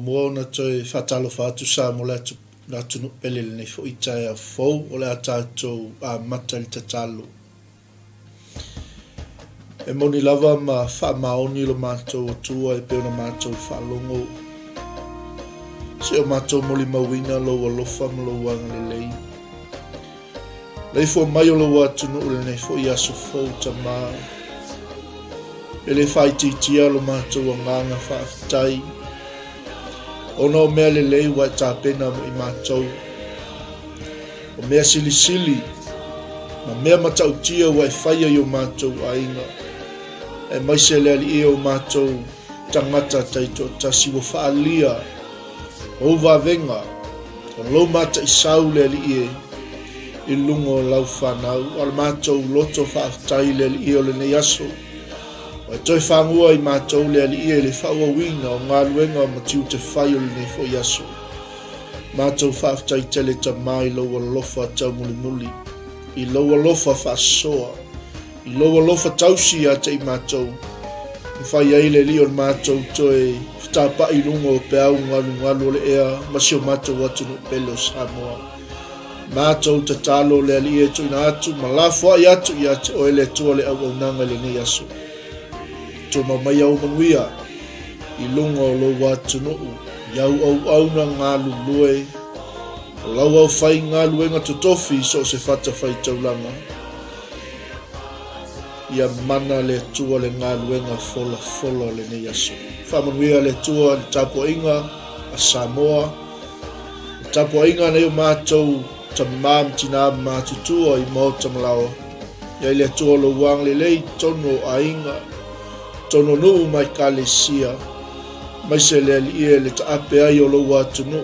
mo na toi 𝚟𝚑𝚙𝚢𝚑 mo le na tunu pele nei fo I Taeao fou o le atatou a matal tatalu. E moni lava ma whaamaoni lo mātou o tua e peo na mātou whaalongo. Se o mātou moli mawina lo alofa ma lo wanga le lei. Lei fo mai o lo atunu o le nei fo I aso fou tamau. E le whaititia lo mātou o nganga whaafitai. Ona o mea lelei wa tāpena mo I mātou. O mea silisili, ma mea matautia wa whaia I o mātou ainga. E maise lea li o mātou tangata taito tasi wa whaalia. O wavenga, o lo mata I sau lea li I lungo lau whanau. Ala mātou loto whaaftai lea li o le nei aso. O toi whangua I mātou lea li le whauawina o ngā luenga ma tiu te whai o le nei fo I aso. Mātou whaaftai tele ta mai loa lofa tau muli muli. I loa lofa whaasoa. I loa lofa tausi a te I mātou. Mwhai eile li o mātou toi whtapa I lungo o peau ngalu le ea. Masio mātou watu no pele o Samoa. Mātou te talo lea li toi na atu. Malafo ai atu I ate o ele tua le au au nanga le nei aso. Tō mamai au manuia. I lungo o lo watu no u. Iau au na ngā lulue, o lau au whai ngā luenga totofi so se whata whai taulanga. Ia mana le tua le ngā luenga fola le nei aso. Whamanuia le tua le tapo inga a Samoa. Le tapo inga nei o mātou ta mam tina mātutua I mau tamalawa. Ia le tua lo wang le lei tono a inga, tono nuu mai kalesia. Mai se le li le taape ai o lo watu no.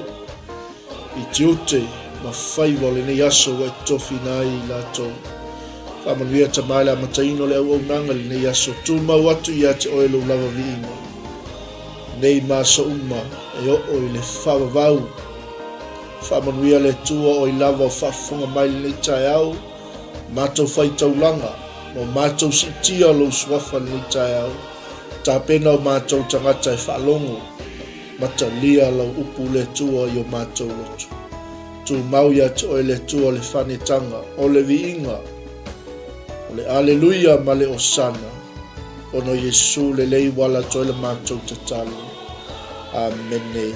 I tiute ma whaiwa le nei aso wa tofi nai lato. Whamanuia ta maila mataino le au nanga le nei aso. Tu mau atu I ate oe lo lava viinga. Nei masa uma e o I le whawavau. Whamanuia le tua o I lava o whafunga mai le nei Taeao. Mātou whai taulanga. Mo mātou si tia lo swafa le nei Taeao. Tāpena o mātou tangata e whaalongo, matalia lau upu le tua I o mātou lotu. Tu mau ia te oe le tua le whanetanga, o le viinga, o le aleluia ma le osana, ono Yesu le lei wala toi le mātou te talo. Amene,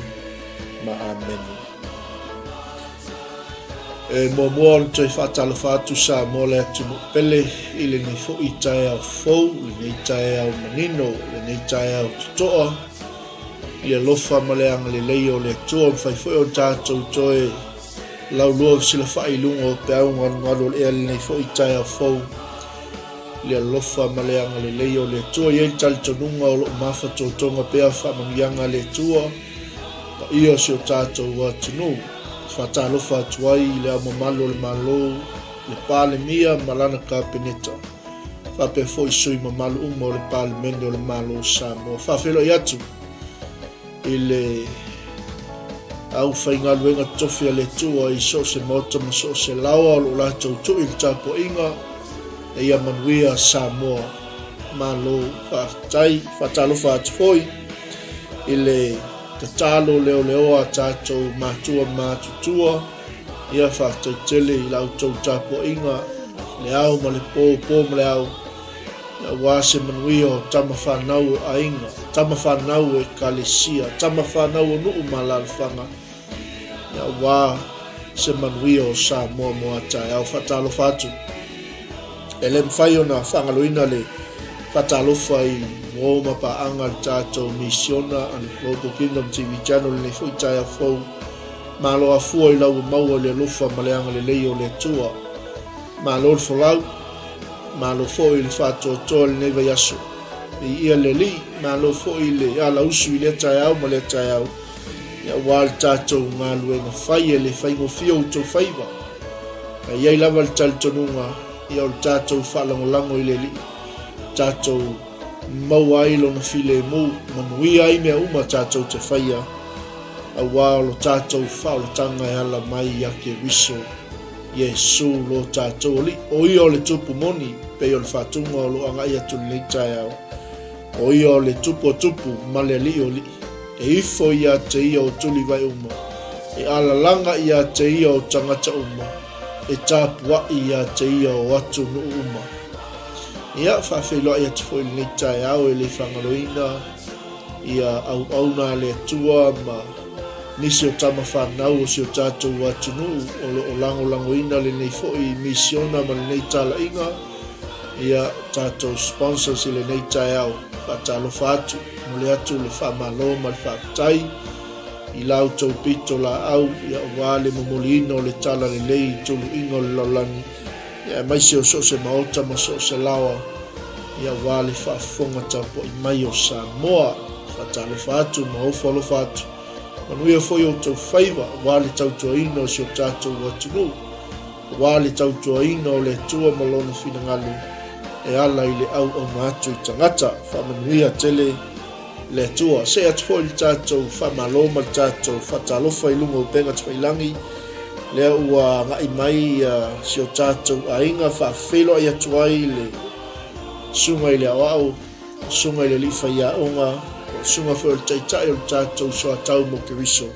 ma amene. E momoa on toi whatalo whatu sa mo le atu pele I le nei fo I Taeao fou, le nei Taeao manino, le nei Taeao tutoa. Ia lofa ma le anga le leio le atua mwhai fo o tātou toi lau lua sila whai lungo pe au ngalo le ea le nei fo I Taeao fou. Ia lofa ma le anga le leio le atua, ia I tali tonunga o lo mawha tōtonga pea whamanuianga le atua. Pa ia si o tātou watunu. Whatalofa atuai le amamalo le Malū, le pāle mia malana ka peneta. Whape fo I sui mamalu uma o le pāle mende o le Malū Samoa. Whawhelo I atu I le au whainga luenga tofi le tua I so se mota ma so se lawa o lo latou tui le tapo inga e ia manuia Samoa. Malū whatalofa atuoi I le te talo leo a tātou mātutua, ia whātou tele I lautou tapo inga, le au ma le pō ma le au, ia wāse manuia o tama whanau a inga, tama whanau e kalesia, tama whanau o nuu ma lalwhanga, ia wā se manuia o Samoa mo a Taeao whatalo whātu. E le mwhai o na whangaloina le whatalofa I Roma pa anga le tātou misiona ane Global Kingdom TV channel le fui Taeao fou. Malo a fua I lau maua le lufa ma le anga le leio le tua. Malo le folau, malo fo I le whātua toa le neva yaso. I ia le li, malo fo I le ala usu I le Taeao ma le Taeao. Ia wā le tātou ngā luenga whai e le whaingo fia o tau whaiva. Ia I lava le talitonunga, ia o le tātou whalangolango I le li. Tātou mau ai lo na file mu manuia ai mea uma tātou te whaia a wā lo tātou whaolatanga e ala mai ake wiso Yesu lo tātou li o ia o le tupu moni pe o le whatunga o lo anga ia tu nei Taeao o ia o le tupu ma le li o li e ifo ia te ia o tuli vai uma e ala langa ia te ia o tangata uma e tāpua ia te ia o atu nu uma. Ia whawhiloa ia te fwoi ni Taeao e le whangaloina ia au na le atua ma nisi o tama whanau o si o tātou atunu o langoina le nei fwoi misiona ma le nei tala inga ia tātou sponsors i le nei Taeao whatalo whatu mo le atu le whamalo ma le whaktai I lau tau pito la au, ia wā le mamolina o le tala le lei tulu inga o le laulani. Ia maise o so se maota ma so se lawa. Ia wā le whaafonga tapo I mai o Samoa. Whatalo whaatu, ma ofa lo whaatu. Manuia foi o tau whaiva, wā le tau tua ina o si o tātou watunu. Wā le tau tua ina o le tua malona whina ngalu. E ala I le au o mātu I tangata, whamanuia tele le tua. Se atu foi le tātou, whamaloma le tātou, whatalofa I lunga o penga tawailangi. Lea ua ngai mai si o tātou a inga whaafelo I atu ai le sunga I le awao, sunga I le lifa ia onga, sunga foi o le taitai o le tātou soa tau mo ke riso.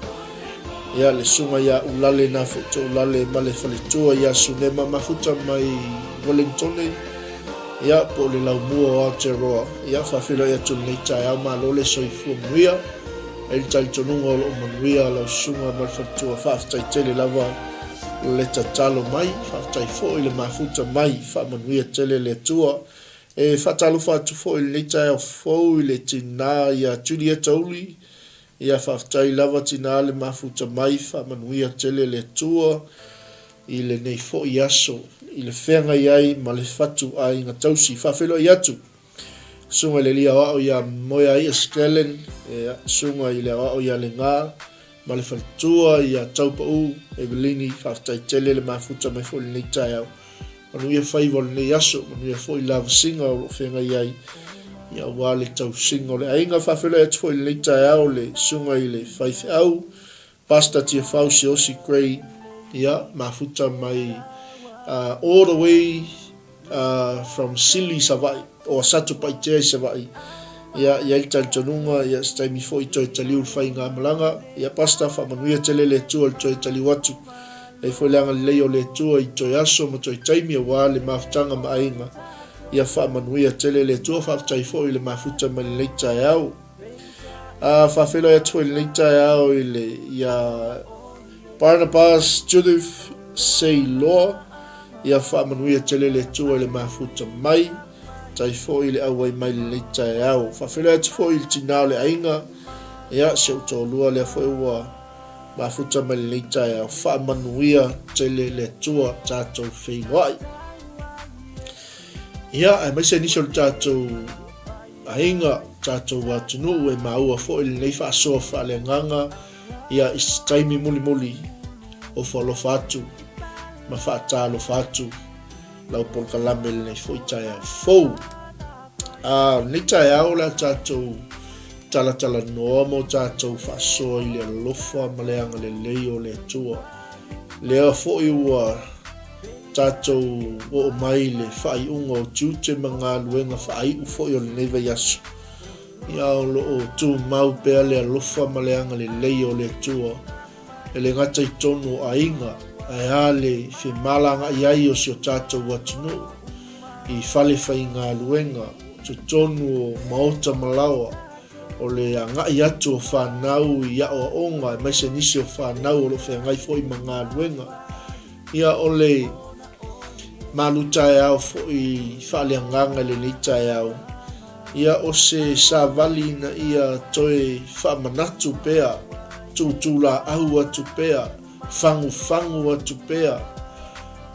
Ia le sunga ia ulale na futo ulale ma le whaletua ia sunema mafuta mai Wellingtone. Ia po le laumua o Aotearoa. Ia whawhila ia tunu nei Taeao ma lo le soifua manuia. E le talitonunga o lo manuia lau sunga ma le whaletua whaafitai tele lava le tatalo mai. Whaafitai fo I le mafuta mai. Whaamanuia tele le tua. E whaatalo whaatu fo I le nei Taeao fo I le tina ia Julieta Uli. Ia whaafitai lava tina le mafuta mai. Whaamanuia tele le tua. I le nei fo I aso. I le whenga iai ma le whatu ai ngā tausi whawhelo I atu. Sunga le lia wao ia moia I Skellen, sunga I le wao ia le ngā, ma le whatua ia taupa u, Evelini, whaftai tele le mafuta mai fo le nei Taeao. Manu ia whaiva le nei aso, manu ia fo I lava singa o lo whenga iai, ia wā le tau singa o le ainga whawhelo atu fo I le nei Taeao le sunga I le whaife au, pasta tia whausi osi grey, ia mafuta mai all the way from Sili Savai or Satupaite Savai. Ia il taltonunga ia staimi fo I toi taliu fai ngā malanga ia pasta whamanuia tele le tua le toi taliu atu. E fo leanga leo le tua I toi aso ma toi taimi a wā le mafutanga ma ainga. Ia whamanuia tele le tua whaftai fo I le mafuta ma le nei Taeao. Whawhelo ia tua I le nei Taeao I le ia Barnabas Judith 𝗟𝗒𝗌. Ia whaamanuia tele le tua le mafuta mai, tai fo I le awai mai le Taeao. Whawhelo atu fo I le tinao le ainga, ia se utolua le fo ua mafuta mai le Taeao. Whaamanuia tele le tua tātou whengai. Ia, ai mai se niso le tātou ainga, tātou watunu e maua fo I le nei whaasoa Faaleagaga, ia is taimi muli muli o whalofa atu. Ma whaatalo whaatu lau polkalame le nei fo I Taeao fou. Nei Taeao la tātou talatala noa mo tātou whaasoa I le alofa ma leanga le leo le tua. Lea fo I ua tātou o mai le whai unga o tūte ma ngā luenga whai u fo I o le neiva yasu. Ia o lo o tū mau pēr le alofa ma leanga le leo le tua. E le ngata I tonu a inga. Ai ale fe malanga iai o si o tātou watunu I whale whai ngā luenga tu tonu o maota malawa o le ngai atu o whanau I ao onga mai se nisi o whanau o lo whengai fo I ma ngā luenga ia o le Malū Taeao fo I Faaleagaga le nei Taeao ia o se savali na ia toe whamanatu pea tūtula au atu pea fangu atu pea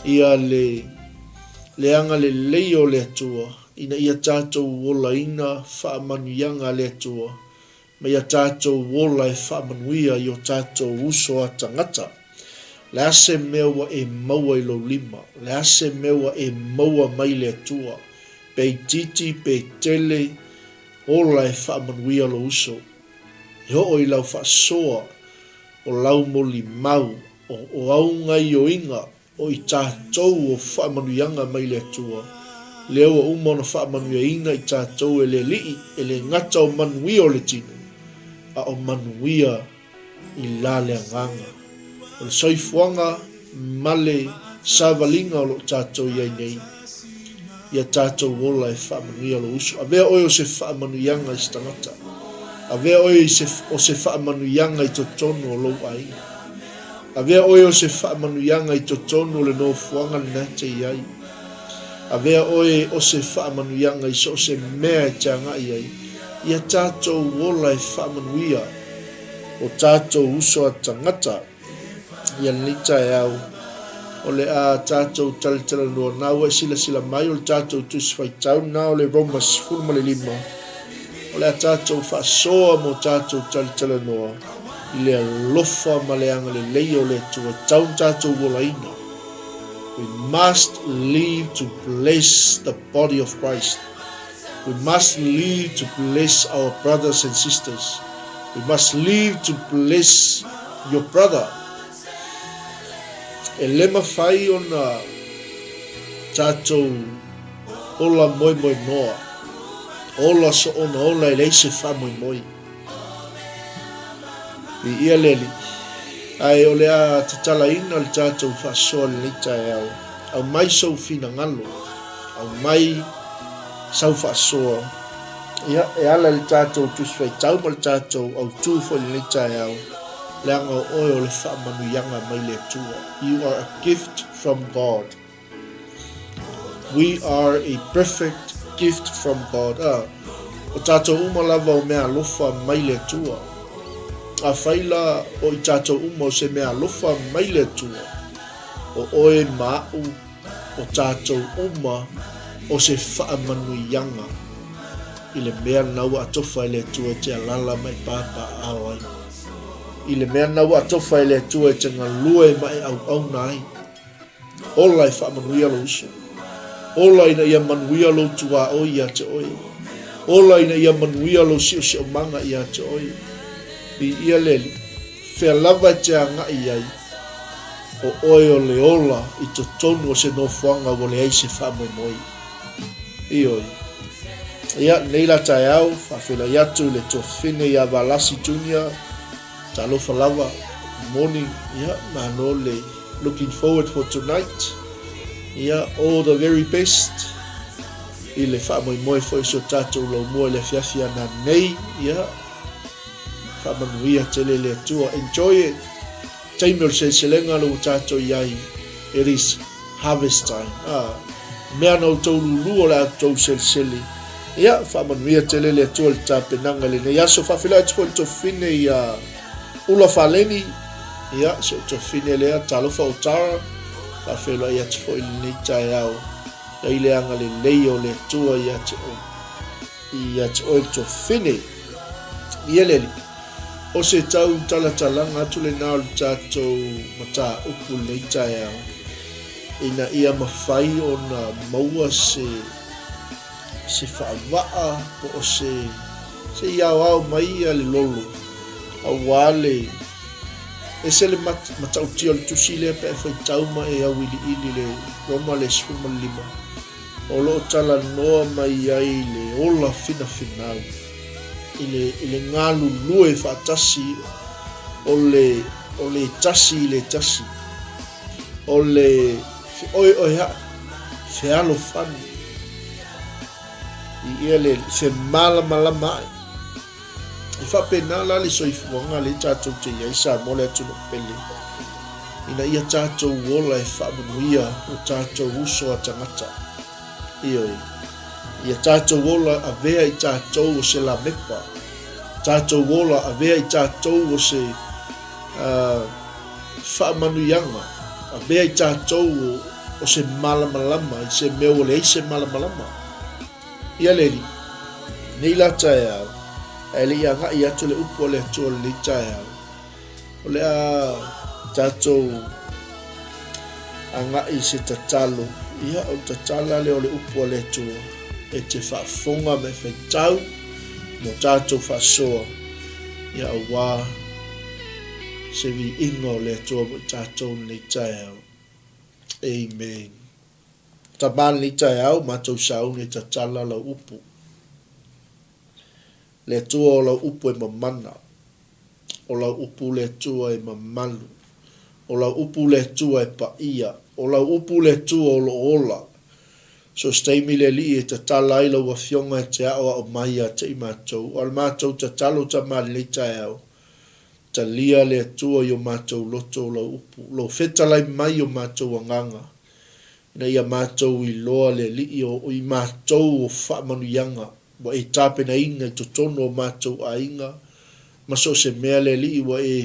ia le anga le leo le atua ina ia tātou wola ina whaamanuianga le atua ma ia tātou wola e whaamanuia I o tātou uso a tangata le ase mewa e maua I lo lima le ase mewa e maua mai le atua pe titi pe tele wola e whaamanuia lo uso e ho I lau whaasoa o lau moli mau o aunga I o inga o I tātou o whaamanuianga mai le atua. Leo o umona whaamanuia I tātou e le lii e le ngata o manuia o le tino. A o manuia I la le anganga. O le soifuanga male savalinga o lo tātou iai nei. Ia tātou wola e whaamanuia lo uso. A vea oi o se whaamanuianga I stangata. A vea oi o se whaamanuianga I totono o lo ai. A vea oi o se whaamanuianga I totono le no fuanga na te iai. A vea oi o se whaamanuianga I so se mea te anga iai. Ia tātou wola e whaamanuia o tātou uso a tangata ia ni Taeao o le a tātou talitala noa nau e sila mai o le tātou tuswhaitau na o le Romas 15 o le a tātou whaasoa mo tātou talitala noa i le alofa ma le anga le leio le tua tau tātou wolaina. We must live to bless the body of Christ. We must live to bless our brothers and sisters. We must live to bless your brother. E lema whai o na tātou ola moi noa. Ola so ona ola i leise wha moi. I ia leli. Ai o lea te talaina le tātou whaasoa le ni Taeao. Au mai sau fina ngalo. Au mai sau whaasoa. Ia e ala le tātou tuswai tau ma le tātou au tūfo le ni Taeao. Leanga o le whaamanu yanga mai le tua. You are a gift from God. We are a perfect gift from God. O tātou umalava o mea lofa mai le tua. A whaila o i tātou umo se mea lofa mai le tua. O oe māu o tātou uma o se whaamanu yanga. I le mea nau atofa i le tua te alala mai pāpā awai. I le mea nau atofa i le tua te ngā lue mai au nai. Ola i whaamanuia lo uso. Ola ina ia manuia lo tua o ia te oi. Ola ina ia manuia lo sio manga ia te oi. I ia leli, whea lava te anga i ai, o oe o le ola i to tonu o se no whanga o le eise whamoi moi. I oi. Ia, neila Taeao, whawhila iatu le to whine ia Valasi Junior, ta lofa lava, morning, ia, mano le, looking forward for tonight. Ia, all the very best. I le whamoi moi fo iso tātou lau mua le whiawhia na nei, ia, whamanuia tele le tua. Enjoy it. Taimeo 𝚟𝚑𝚙𝚢𝚑 lo tātou iai. It is harvest time. Mea nau tau lulu o le atou 𝚟𝚑𝚙𝚢𝚑. Ia, whamanuia tele le tua le tāpenanga le ne. Ia, so whawhila atu to whine i ula whaleni. Ia, so to whine lea talofa o tara. Whawhila i atu i le Taeao. Ia i le anga le leio le tua i atu o. I atu o to whine. Ia leli. O se tau talatalanga atu le nao le tātou mata upu le Taeao. Ina ia mawhai o na maua se whaavaa o se iau au mai a le lolo. A wale e se le matautia le tusi le pe whai tauma e au ili le Roma le 15. O lo tala noa mai ai le ola fina finau. Ile ngalu lue whaatasi o le tasi o le oi ha whealo whanu i ia le se malama mai i whapena la le soifuanga le tātou te iai sa mole atu no pele ina ia tātou wola e whamanuia o tātou uso a tangata i oi. Ia tātou wola a vea i tātou o se la mepa. Tātou wola a vea i tātou o se whaamanuyanga. A vea i tātou o se malamalama, i se meo o le eise malamalama. Ia leli, nei la Taeao, e le ia ngai atu le upo le atua le Taeao. O le a tātou a ngai se tatalo, ia o tatala le o le upo le atua. E te whaafonga me whaitau mo tātou whaasoa ia a wā se vi ingo le atua mo tātou nei Taeao. Amen. Taman nei Taeao mātou sau nei tatala lau upu. Le atua o lau upu e mamana. O lau upu le atua e mamalu. O lau upu le atua e paia. O lau upu le atua o lo ola. So staimi le li e ta tala ila wa fionga e te awa o mai a te i mātou. O al mātou ta talo ta mali le Taeao. Ta lia le atua i o mātou loto o la upu. Lo whetalai mai o mātou anganga. Ina ia mātou i loa le li o i mātou o whaamanuianga. Wa e tāpena inga i totono o mātou a inga. maso se mea le li wa e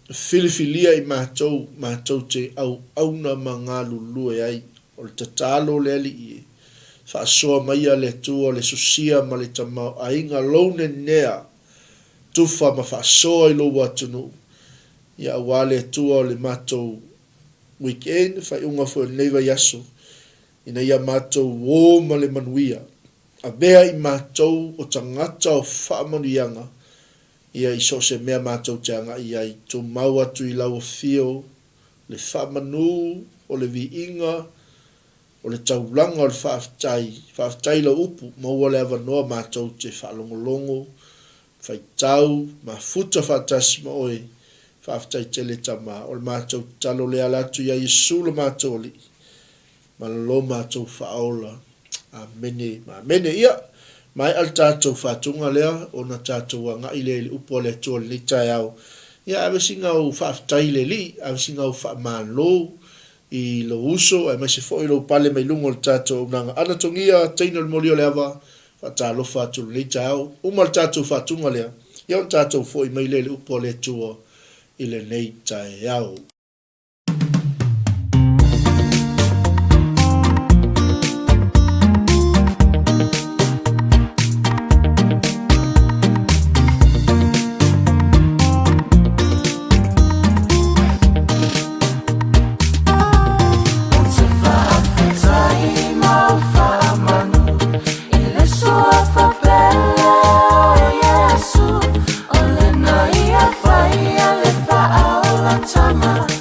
filifilia I mātou te au na manga lulu e ai o le tatalo le ali I whaasoa maia le tua le susia ma le tamau a inga lone nea tufa ma whaasoa I lo watunu ia wale tua le mātou weekend whai unga fo neiva yaso ina ia mātou wō ma le manuia a bea I mātou o tangata o whaamanuianga ia I so se mea mātou te anga ia I tō mau atu I lau fio le whaamanu o le viinga o le taulanga o le whaaftai la upu maua le avanoa mātou te whaalongolongo whai tau ma futa whaatas ma oe whaaftai te le tama o le mātou talo le alatu ia Yesu le mātou li ma lo mātou whaola amene ia mai al tātou whātunga lea o na tātou a ngai le upo le tua le Taeao ia awe singa o whaaftai le li awe singa o whaamalo I lo uso ai mai se fo I lo pale mai lungo le tātou nanga anatongia teino le molio le ava whaatalo whātu le Taeao umal tātou whātunga lea ia on tātou fo I mai le upo le tua I le nei Taeao. Sama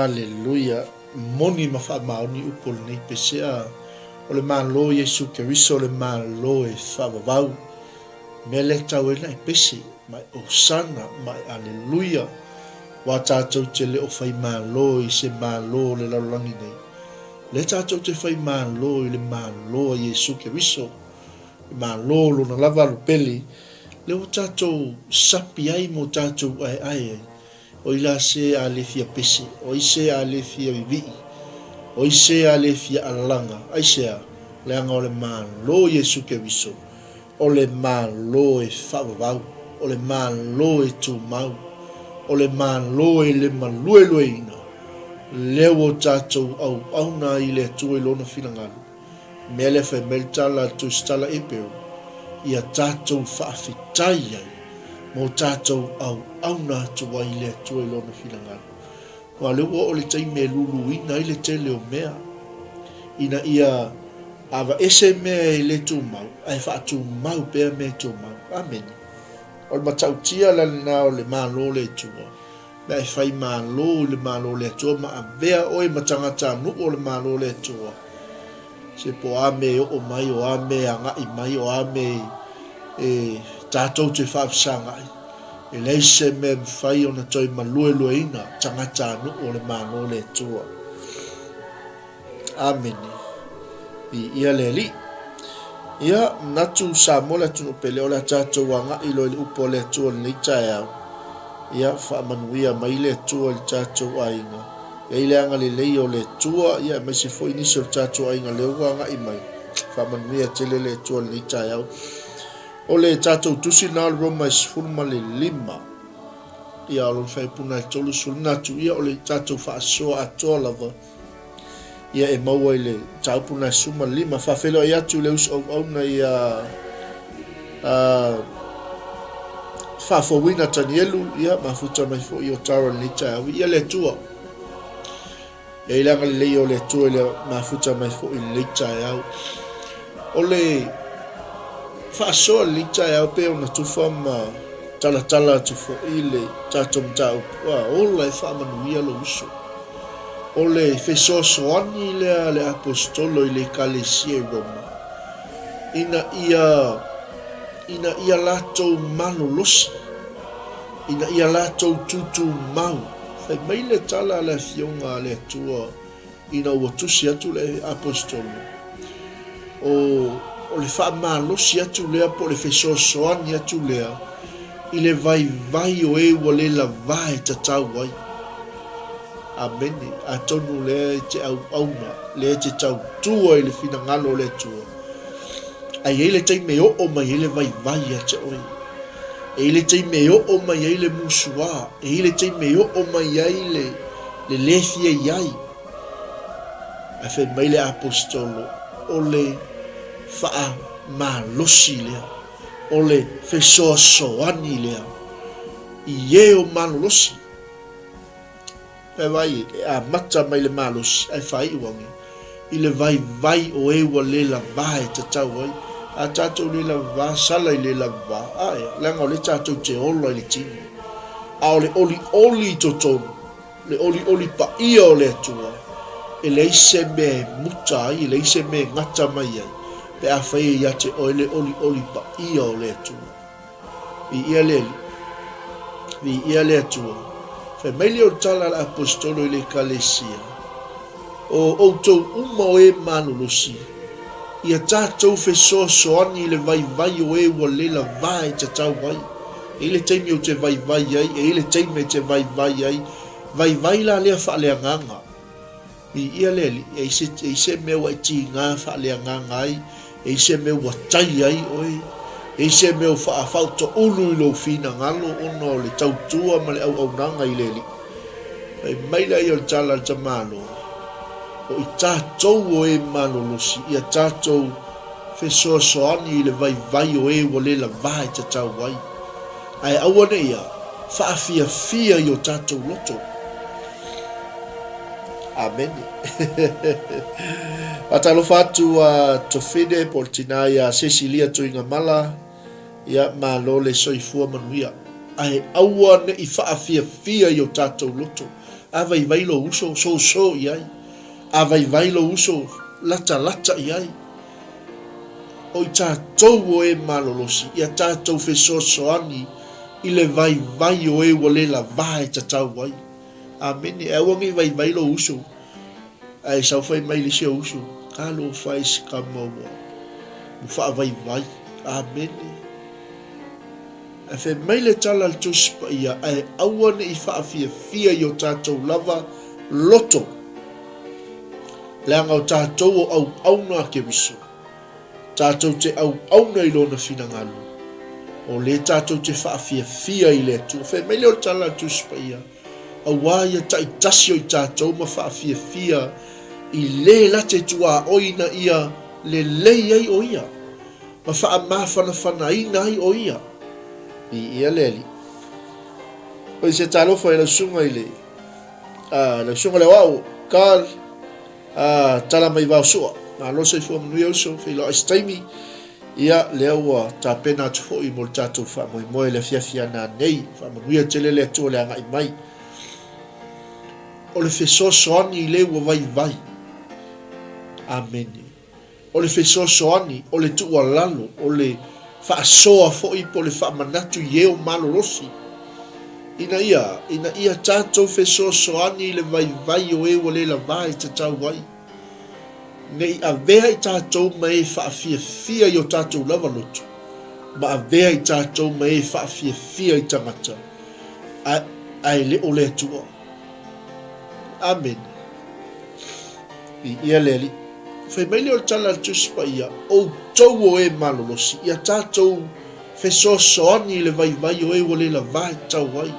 Haleluia. Moni ma whaamaoni upol nei pesea. O le Malū Iesu Keriso, o le Malū whaavavau. Me le tau e nei pese. Mai osana, mai aleluia. Wa tātou te le o whai Malū i se Malū le lalangi nei. Le tātou te whai Malū i le Malū Iesu Keriso. Malū luna lava lupeli. Le o tātou sapi ai mo tātou ai. O ila se a le fia pese, o ise a le fia vivi, o ise a le fia alanga, aisea, le anga o le Malū Iesu Keriso, o le Malū e whaavavau, o le Malū e tūmau, o le Malū e le maluelueina, leo o tātou au na i le atua i lona whilangalu, mea le whai meltala tu stala e pero, ia tātou whaafitai ai, mo tātou au na tua i le atua i lona whilangalu. Wa leo o le tai me lulu ina i le tele o mea. Ina ia ava ese mea i le tūmau, ai wha tūmau pēr me tūmau. Amen. O le matautia lalina o le Malū le tua. Mea i whai Malū le Malū le tua, ma a vea oi matangata nu o le Malū le tua. Se po ame o mai o ame a ngai mai o ame tātou te whaafsangai. E leise me mwhai o na toi maluelueina tangata anu o le Malū le tua. Amen. I ia le li. Ia natu sa mola tunu pele o le tātou wanga ilo le upo le tua le Taeao. Ia whaamanuia mai le tua le tātou ainga. Ia ile anga le lei o le tua. Ia mai se fo inisi o le tātou ainga le wanga i mai. Whaamanuia tele le tua le Taeao. O le tātou tusi nā le Roma isfulma le 5. Ia o le whaipuna e tolu sulinatu. Ia o le tātou whaasoa atoa lava. Ia e maua i le tāupuna e suma 5. Whawhelo i atu le usa au na ia whawhawina tanielu. Ia mafuta mai fo i o tara le Taeao. Ia le tua. Ia ilanga le lei o le tua le mafuta mai fo i le Taeao. O le whaasoa le Taeao pe o na tuwha ma tala tufo i le tātou mtau. O le whaamanuia lo uso. O le whesoasoani lea le apostolo i le kalesia i Roma. Ina ia lātou malolosi. Ina ia lātou tutu mau. Whai mai le tala le fionga le atua ina ua tusi atu le apostolo. O le whaamalosi atu lea po le whesoasoani atu lea i le vai o ua le la vai tatau ai. Amene, a tonu lea te auna, lea te tau tua i le finangalo le tua. Ai ele tei me o mai ele vai a te oi. Ele tei me o mai ele musua. Ele tei me o mai ele le lefia iai. A fe mai le apostolo o le faa malosi lea. O le fesoasoani lea. Ie o malosi. E vai a mata mai le malosi. Ai fai wangi. I le vai o ewa le la vai te tau ai. A tātou le la va, sala i le la va. Aia, langa o le tātou te ola i le tini. A o le oli to tonu. Le oli pa ia o le atua. E le ise me muta ai, le ise me ngata mai ai. Pe a whaia ia te o le oli pa ia o le atua. I ia le atua. Whai maili o tala la apostolo i le kalesia. O tau uma o e manulusi. Ia tātou whesoasoani i le vai o e wa le la vai te tau vai. E le teimi o te vai ai, e le teimi te vai ai. Vai la lea whaaleanganga. I ia leli, e se mea i ti ngā whaaleanganga ai, e se mea wa tai ai oi. E se mea whaafauta ulu i lo whina ngalo ono le tautua ma le au nanga i leli. E maila i o tala ta malo. O i tātou o e malolosi, i a tātou whesoasoani i le vai o e wa le la vai te tau wai. Ai awane ia, whaafia i o tātou loto. Amen. Atalo fatu tofede por tina ia Cecilia tuinga mala, ia malo le soifua manuia. Ai awane i whaafia i o tātou loto. vai lo uso so iai, vai lo uso lata iai. O I tātou o e malolosi, ia tātou fesoasoani I le vai o e wale la vai tatau wai. Amen. E wangi vai lo uso. Ai sau fai mai le sia uso. Ka lo fai ska maua. Mu fa vai. Amen. E fe mai le tala le tuspa ia ai awane I fa fia yo tātou lava loto. Le anga o tātou o au na ke wiso. Tātou te au na ilona fina ngalu. O le tātou te whaafia I le tu. Whai mai leo tala tu spa ia. A wāia tai tasio I tātou ma whaafia I le la te tua oina ia le lei ai o ia. Ma whaamawhana ina ai o ia. I ia leli. O se talo whai la sunga I le. La sunga le wau. Kāl. Tala mai wau sua. Ma losa I fua manui au so. Whai lo aistaimi. Ia leo ta pena tu foi mo tatu fa mo le fia na nei fa mo ia tele le tu le ngai mai o le feso soani le vai amen o le feso soani o le tu lalo o le fa soa foi po le fa manatu ye o malolosi ina ia tatu feso soani le vai o e le la vai te tau vai nei a vea I tātou mai whaafia I o tātou lava lotu. Ma a vea I tātou mai whaafia I tangata. Ai le o le atua. Amen. I ia leli. Whai mai leo tala tuspa ia. O tau o e malolosi. Ia tātou feso soani le vai o e o le la vai tau vai.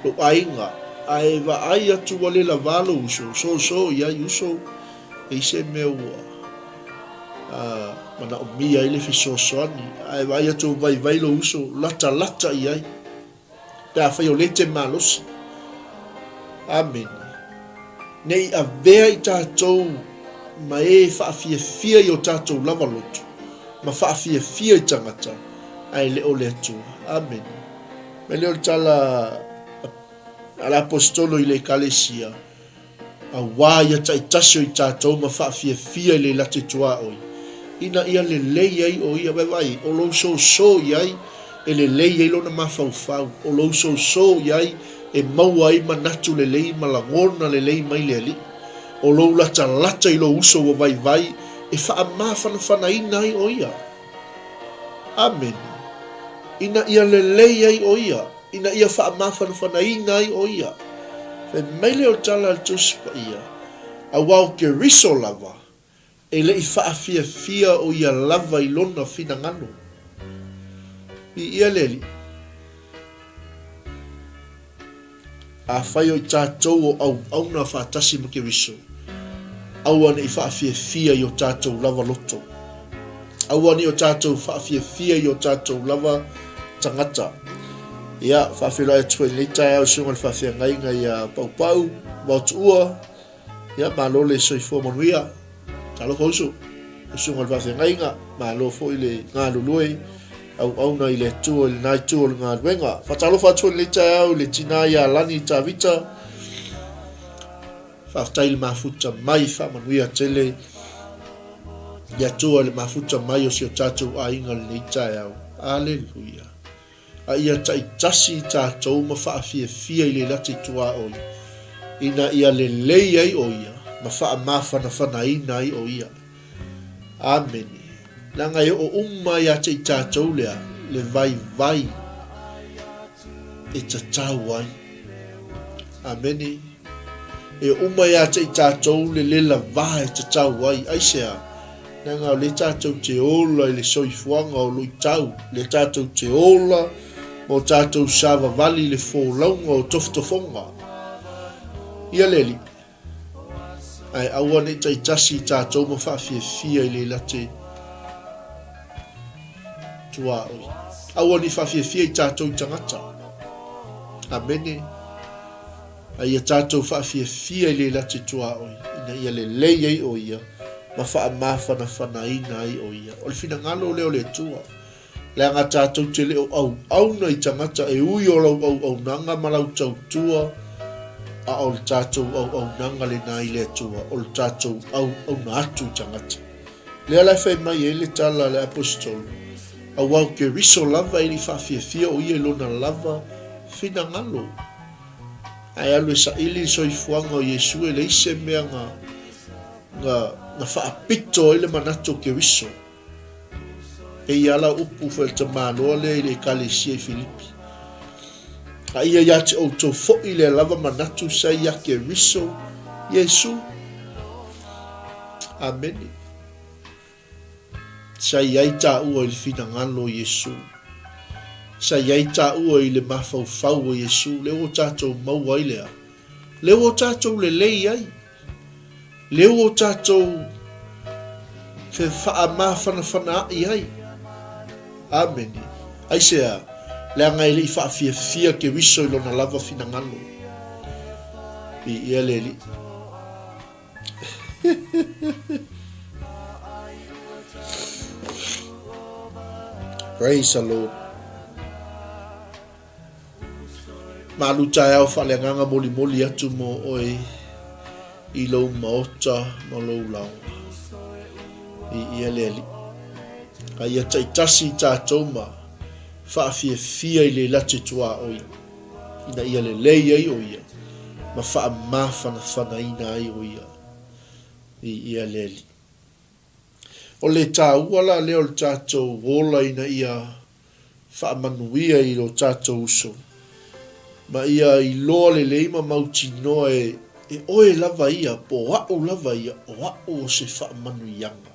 Lo ainga. Ai va ai atu o le la valo uso. So ia uso. E se meu mana o mia I le fesoasoani ai vai atu vai lo uso lata I ai ta fai o le te malosi amen nei a vea I tātou ma e whaafia I o tātou lava lotu ma whaafia I tangata ai le o le atua amen me leo tala ala apostolo I le kalesia a wāia tai tasio I tātou ma whaafia I le late tua oi. Ina ia le lei ai o ia vai o lo so iai e le lei ai lona mawhau. O lo so iai e maua ai manatu le lei malangona le lei mai le ali. O lo lata I lo uso o vai e whaamawhana ina ai o ia. Amen. Ina ia le lei ai o ia. Ina ia whaamawhana ina ai o ia. Fe mai leo tala al tuspa ia. A wau ke riso lava. E le I whaafia o ia lava I lona fina ngano. I ia leli. A whai o I tātou o au na whaatasi mo ke riso. Au ane I whaafia I o tātou lava loto. Au ane o tātou whaafia I o tātou lava tangata. Ia, whawhilo e tue ni Taeao sunga le whawhiangainga ia pau, wautua, ia, Malū le soifua manuia, talo kousu, sunga le whawhiangainga, Malū fo I le ngā lulue, au na I le tua, le nai tua le ngā luenga, whatalo whatue ni Taeao le tina ia lani ta vita, whawtai le mafuta mai, whamanuia tele, ia tua le mafuta mai o si o tātou a inga le ni Taeao, Aleluia. A ia tai tasi tātou ma whaafia I le lati tua oi. Ina ia le lei ai o ia. Ma whaamawhana ina ai o ia. Amen. Nanga e o ia tai tātou lea. Le vai. E tatau ai. Amen. E ia tai tātou le la vai tatau ai. Aisea. Nanga le tātou te ola I le soifuanga o lui tau. Le tātou te ola. Mo tātou sāwa vali le fōlaunga o toftofonga. Ia leli. Ai awane tai tasi tātou ma whaafia I le late tua oi. Awane whaafia I tātou I tangata. Amene. Ai a tātou whaafia I le late tua oi. Ina ia le lei ai o ia. Ma whaamawhana ina ai o ia. O le fina ngalo leo le tua. Le anga tātou te leo au na I tangata e ui o lau au nanga malau tau tua a o le tātou au nanga le nā i le atua, o le tātou au na atu tangata. Lea lai whai mai e le tala le apostol, a wau ke riso lava i li whawhiawhia o ia lona lava whina ngalo. Ai alu e sa ili soifuanga o Yesu e le ise mea nga whaapito i le manato ke riso. E iala upu whel ta mānoa le i le kalesia i Filipi. A ia ia te o tau fo'i le lava manatu sa ia ke riso Yesu. Amen. Sa iai ta ua i le fina ngalo Yesu. Sa iai ta ua i le mawhau o Yesu. Le o tātou maua i lea. Le o tātou le lei ai. Le o tātou fe wha mawhana i ai. Amen. Ai sea, lea ngai li wha fia ke wiso i lona lava fina ngalo. I ia le li. Praise the Lord. Malū Taeao Faaleagaga moli atu mo oe i lou maota ma lou lau. I ia le li. A ia taitasi tātou ma whaafia i le late tua oi. Ina ia le lei ai o ia. Ma wha mawhana ina ai o ia. I ia le li. O le tā uala leo le tātou wola ina ia wha manuia i lo tātou uso. Ma ia i loa le leima mauti noa e oe lava ia, po wa'u lava ia, o wa'u o se wha manuianga.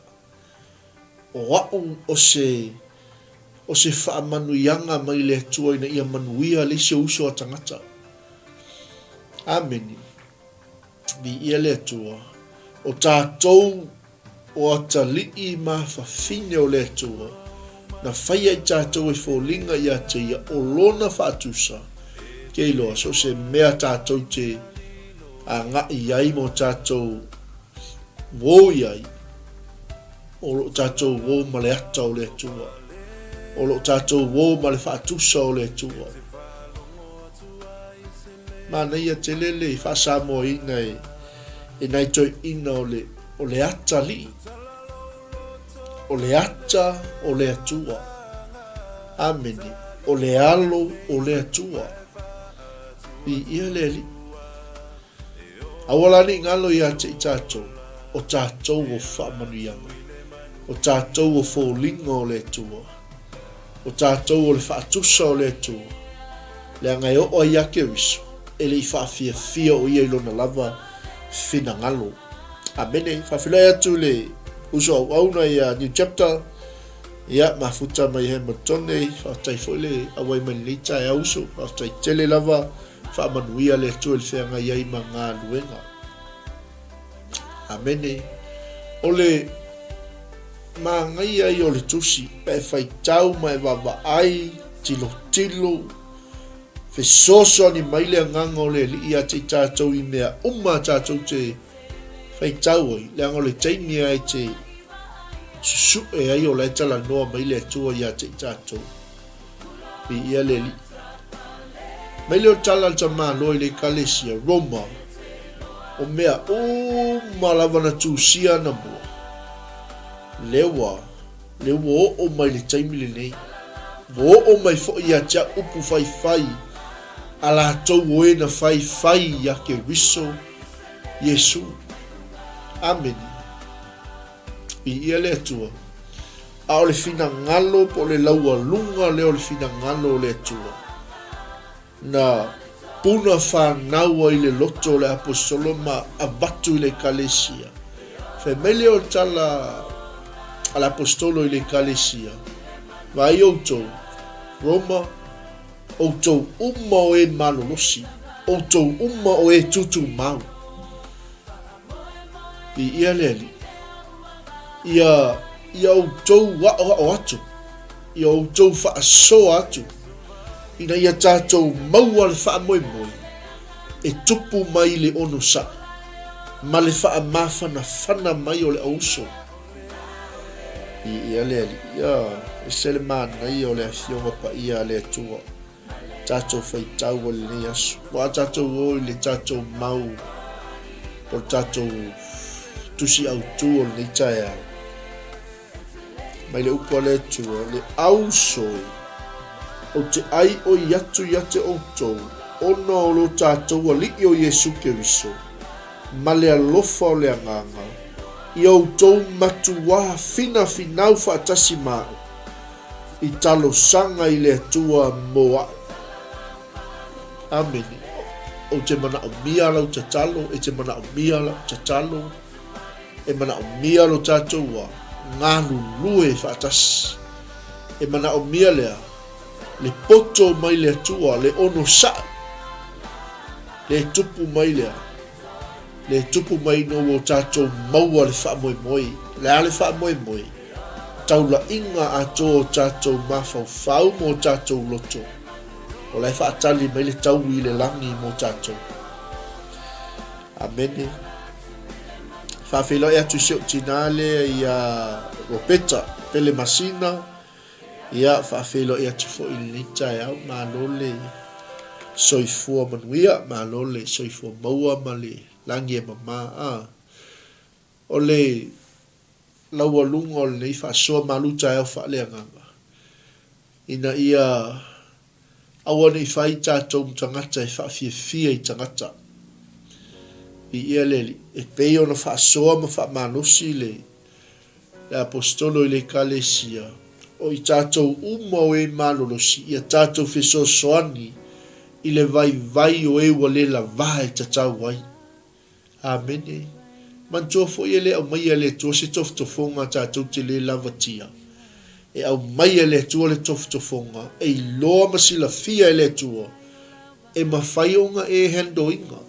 O wa'u o se wha manuianga mai le atua ina ia manuia le se uso a tangata. Amen. Bi ia le atua. O tātou o atalii ma whawhine o le atua. Na whaia i tātou e wholinga i ate ia o lona whaatusa. Ke iloa, so se mea tātou te a ngā iai mo tātou wō iai. O lo tātou wō ma le ata o le atua. O lo tātou wō ma le whaatusa o le atua. Mana ia te lele i whaasamo ina e nai toi ina o le ata li. O le ata o le atua. Ameni. O le alo o le atua. I ia le li. Awala ni ngalo ia te i tātou. O tātou o whaamanuianga. O tātou o whōlinga o le atua. O tātou o le whaatusa o le atua. Le ngai o ia ke riso. E le i whaafia o ia ilona lava whina ngalo. Amene, whawhilai atu le uso au auna ia new chapter. Ia mafuta mai he matone. Whaatai fwile awai mai ni Taeao uso. Whaatai tele lava. Whaamanuia le atu el whenga iai ma ngā luenga. Amene. O le māngai ai o le tusi. Pe whai tau mai wawa ai. Tilo. Fesoso ni maile nganga o le li ia te tātou i mea umma tātou te whai tau ai. Le anga o le teimi ai te susu e ai o le tala noa maile atua ia te tātou. I ia le li. Maile o tala ta mālo i le kalesia Roma. O mea umma lava na tūsia na mua. Lewa o mai le teimi le nei. O mai fo ia tia upu whai. Ala tau oe na whai ia ke riso Yesu. Amen. I ia le atua. A o le fina ngalo po le laua lunga le o le fina ngalo le atua. Na puna whanaua i le loto le apostolo ma abatu i le kalesia. Fe mele o tala al apostolo i le kalesia. Vai outou Roma. Outou umma o e malolosi. Outou umma o e tutu mau. I ia leli. Ia outou o atu. Ia outou whaaso atu. Ina ia tātou maua le wha moi. E tupu mai le ono sa. Ma le wha mawhana mai o le auso. I ia leli. Ia e sele mana i o le afionga pa ia le atua. tātou whaitau o le nei asu. Wa tātou o le tātou mau o tātou tusi au tū o le nei Taeao. Mai le upo le tua, le au soi, o te ai o iatu iate o tau, ona o lo tātou a li o Yesu Keriso, ma le alofa o le anganga, i au tau matua fina finau whaatasi mao, i talo sanga i le atua moa. Amen. O te mana o mia lau te talo, e te mana o mia lau te talo, e mana o mia lau tātou wa, ngānu lue whaatasi, e mana o mia lea, le poto mai le atua, le ono sa, le tupu mai lea, le tupu mai no o tātou maua le wha moe moe, le ale wha moe moe, taula inga ato o tātou mawhau whau mo tātou loto, o lai whaatali mai le tau i le langi mo tātou. Amene. Whawhelo e atu seo tinale i a ropeta, pele masina, ia whawhelo e atu fo i le Taeao, malole soifua manuia, malole soifua maua ma le langi e mama. O le laua lunga o le nei whaasoa Malū Taeao Faaleagaga. Ina ia awane i whai tātou tangata e whaafia i tangata. I ia leli, e pei ona whaasoa ma whaamanosi le apostolo i le kalesia. O i tātou uma o e malolosi, ia tātou whesosoani i le vai o e wale la vai tatau wai. Amene. Mantua fo i le au mai le tua se toftofonga tātou te le lavatia. E au mai le tua le toftofonga, e i loa masila fia le tua, e mawhaionga e hendoinga.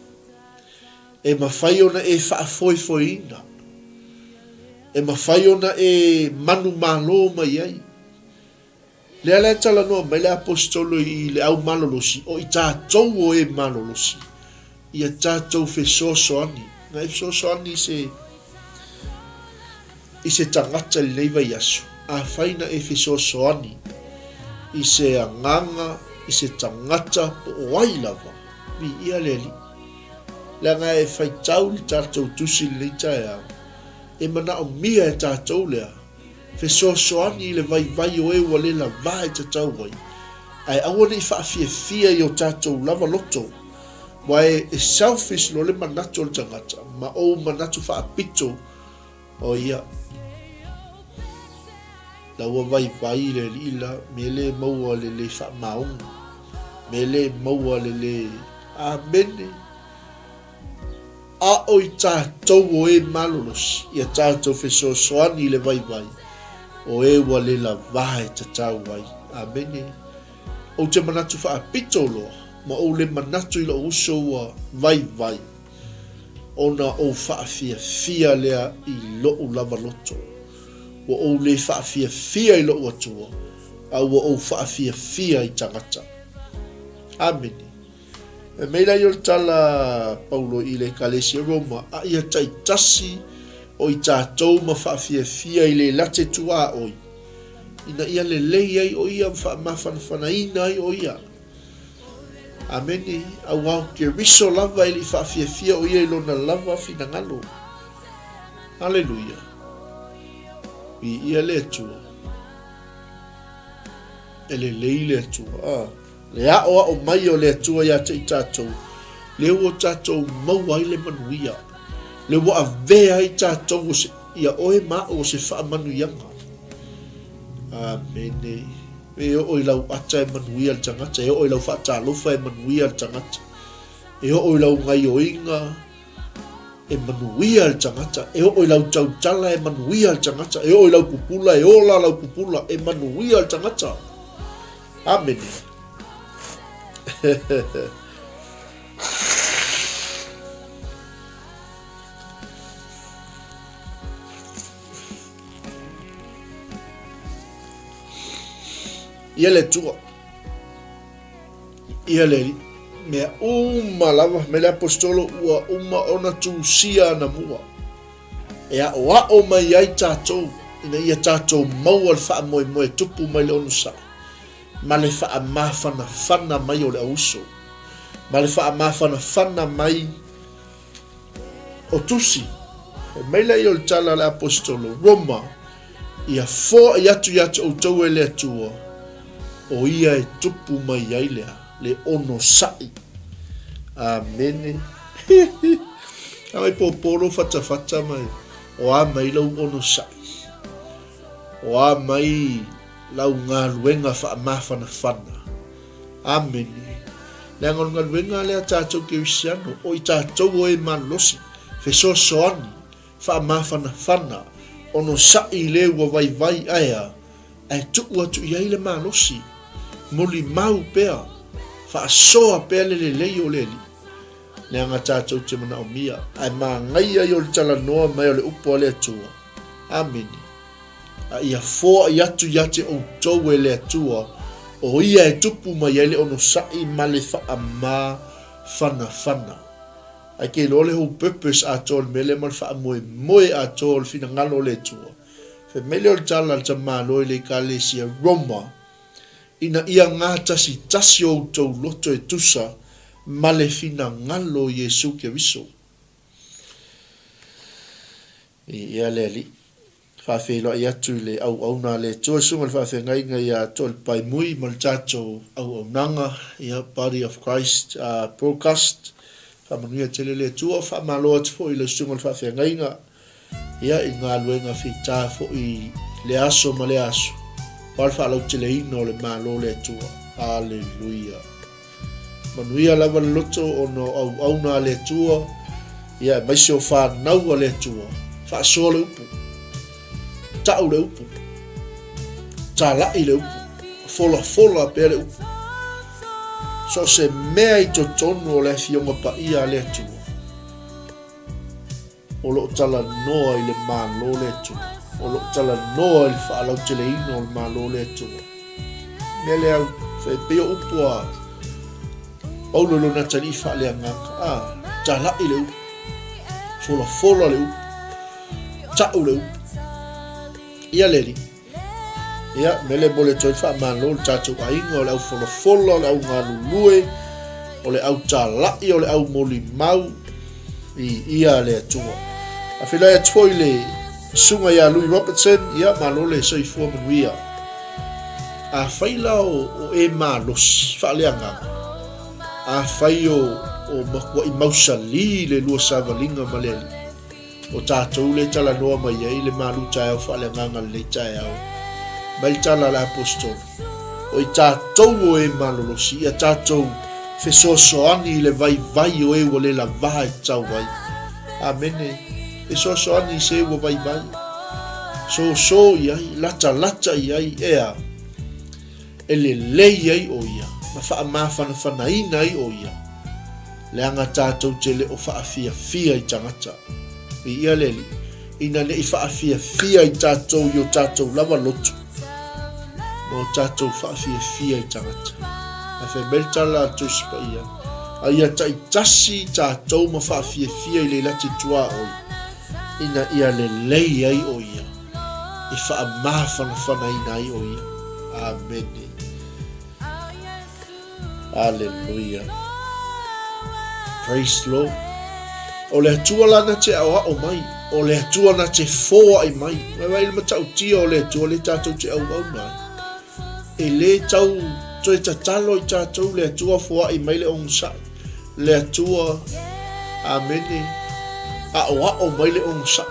E mawhaiona e whaafoifoina. E mawhaiona e manu malo mai ai. Lea lea tala noa mai le apostolo i le au malolosi, o i tātou o e malolosi. Ia tātou whesosoani. Ngai whesosoani i se tangata li leiva i asu. A whaina e whesosoani i se anganga, i se tangata po o ailava. Mi ia leli. Lea ngai e whaitau li tātou tusi li Taeao. E mana o mia e tātou lea. Whesosoani i le vai o e wale la vai tātou wai. Ai awane i whaafia i o tātou lava loto. Wai e selfish lo le manatu o tangata. Ma o manatu whaapito o ia. Laua vai le lila. Me le maua le wha maunga. Me le maua le amene. A o i tātou o e malolos. Ia tātou whesosoani le vai. O e wale la vai tatau wai. Amene. O te manatu whaapito loa. Ma o le manatu i la uso wa vai. Ona o whaafia lea i loo lava loto. Wa o le whaafia i loo atua. Au wa o whaafia i tangata. Amen. E meila i o tala Paulo i le kalesia Roma. A ia taitasi o i tātou ma whaafia i le late tua oi. Ina ia le lei ai o ia mawhanawhanaina ai o ia. Amene, au au ke riso lava ili whaafia o ia ilona lava fina ngalo. Hallelujah. I ia le tua. Ele lei le tua. Le aoa o mai o le tua ia te i tātou. Le o tātou maua i le manuia. Le wa avea i tātou o se ia oe ma o se wha manuianga. Amene. E o i lau ata e manuia al tangata, e o i lau whaata alofa e manuia al tangata, e o i lau ngai o inga e manuia al tangata, e o i lau tautala e manuia al tangata, e o i lau pupula, e o la lau pupula e manuia al tangata. Amen. Ia le tua. Ia le mea lava, me le apostolo ua ona tusia na mua. E a o mai ai tātou, ina ia tātou mau al wha moe tupu mai le onusa. ma le whaamawhanawhana mai o le auso. Ma le whaamawhanawhana mai o tusi. E meila i o le tala le apostolo Roma. Ia fōa i atu o tau e le atua. O ia e tupu mai ai lea. Le ono sai. Amen. Ai popolo fata mai. O a mai lau ono sai. O a mai lau ngā luenga whaamawhanawhana. Amen. Le ngā luenga lea tātou ke usiano. O i tātou o e malosi. Feso soani. Whaamawhanawhana. Ono sai le ua vai aia. Ai tuku atu i aile malosi. Moli mau pea. Whaasoa pea lelei o leli. Le anga tātou te mana o mia. Ai maa ngai ai o le tala noa mai o le upo le atua. Amen. A ia fōa i atu te o tau e le atua. O ia e tupu mai ele ono sai ma le wha whana. Ai ke lo le ho purpose a tō le mele ma le wha moe a tō le fina ngalo le atua. Fe mele o le tala le tamalo le ka le sia Roma. Ina ia ngā tasi o tau loto e tusa. Ma le fina ngalo Yesu ke viso. Ia le ali. Whawhelo i atu le au na le toa sunga le whawhengai ngai a tō le pai mui ma le tātou au nanga ia Body of Christ broadcast. Whamanuia tele le tua whamaloa te fo i le sunga le whawhengai nga. Ia i ngā luenga whita fo i le aso ma le aso. Wal whalau te le ino le malo le tua. Hallelujah. Manuia lava loto ono au na le tua. Ia mai se o whanau le tua. Whaasoa le upu. Tau le upu. Tā lai le upu. Fola pe le upu. So se mea i to tonu o le fionga pa ia le tua. O lo tala noa i le malo le tua. O lo tala noa i le whaalau te le ino le malo le tua. Mele au fe peo upu a Paulo lo na tani Faaleagaga. Tā lai le upu. Fola le upu. Tau le upu. Ia leli. Ia mele mole toi whaamalo le tātou ainga o le au fola o le au ngā lulue o le au tā lai o le au moli mau i ia le atua. A whilai atoi le sunga ia Louis Robertson ia malo le soifua manuia. A whaila o e malos Faaleagaga. A whai o makua i mausali le lua savalinga maleli. O tātou le tala noa mai ai le Malū Taeao Faaleagaga le Taeao. Mai tala le apostol. O i tātou o e malolosi. Ia tātou fesosoani le vai o e o le la vaha e tau vai. Amene. Fesosoani se o vai. So i ai. Lata i ai ea. Ele lei ai o ia. Ma whaamawhanawhanaina ai o ia. Le anga tātou te le o whaafia i tangata. I ia leli. Ina le i whaafia i tātou i o tātou lava lotu. Mo tātou whaafia i tangata. A whai meltala atu sipa ia. A ia ta i tasi tātou ma whaafia i le lati tua oi. Ina ia le lei ai o ia. I whaamawhanawhanaina ai o ia. Amen. Hallelujah. Praise Lord. O le atua lana te au mai. O le atua na te foa i mai. Mai wai le matau tia o le atua le tātou te au mai. E le tau toi tatalo i tātou le atua foa i mai le ongsa. Le atua amene. A o mai le ongsa.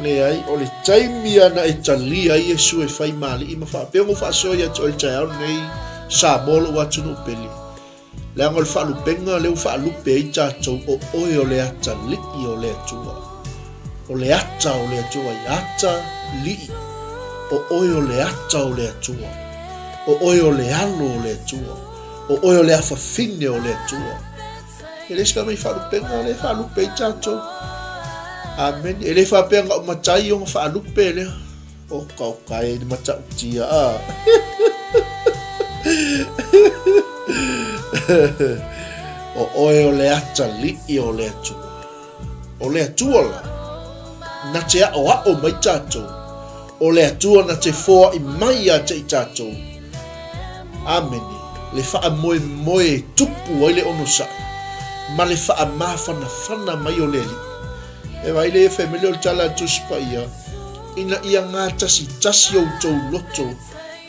Le ai o le taimia na e talia i Yesu e whai mali. I ma wha peongo wha soia to el Taeao nei. Sa molo watu no peli. Le angol whaalupenga leu whaalupe i tātou o oe o le ata li o le atua. O le ata o le atua i ata li. O oe o le ata o le atua. O oe o le alo o le atua. O oe o le awhawhine o le atua. E le ska mai whaalupenga le whaalupe i tātou. Amen. E le whaapenga o matai o whaalupe le. O kaukai ni matau tia a. O oe o le ata li o le atua. O le atua la. Na te ao mai tātou. O le atua na te foa i mai a te i tātou. Amene. Le wha moe moe tupu ai le ono sai. Ma le wha mawhana mai o le li. E vai le family o tala tuspa ia. Ina ia ngā tasi o tau loto.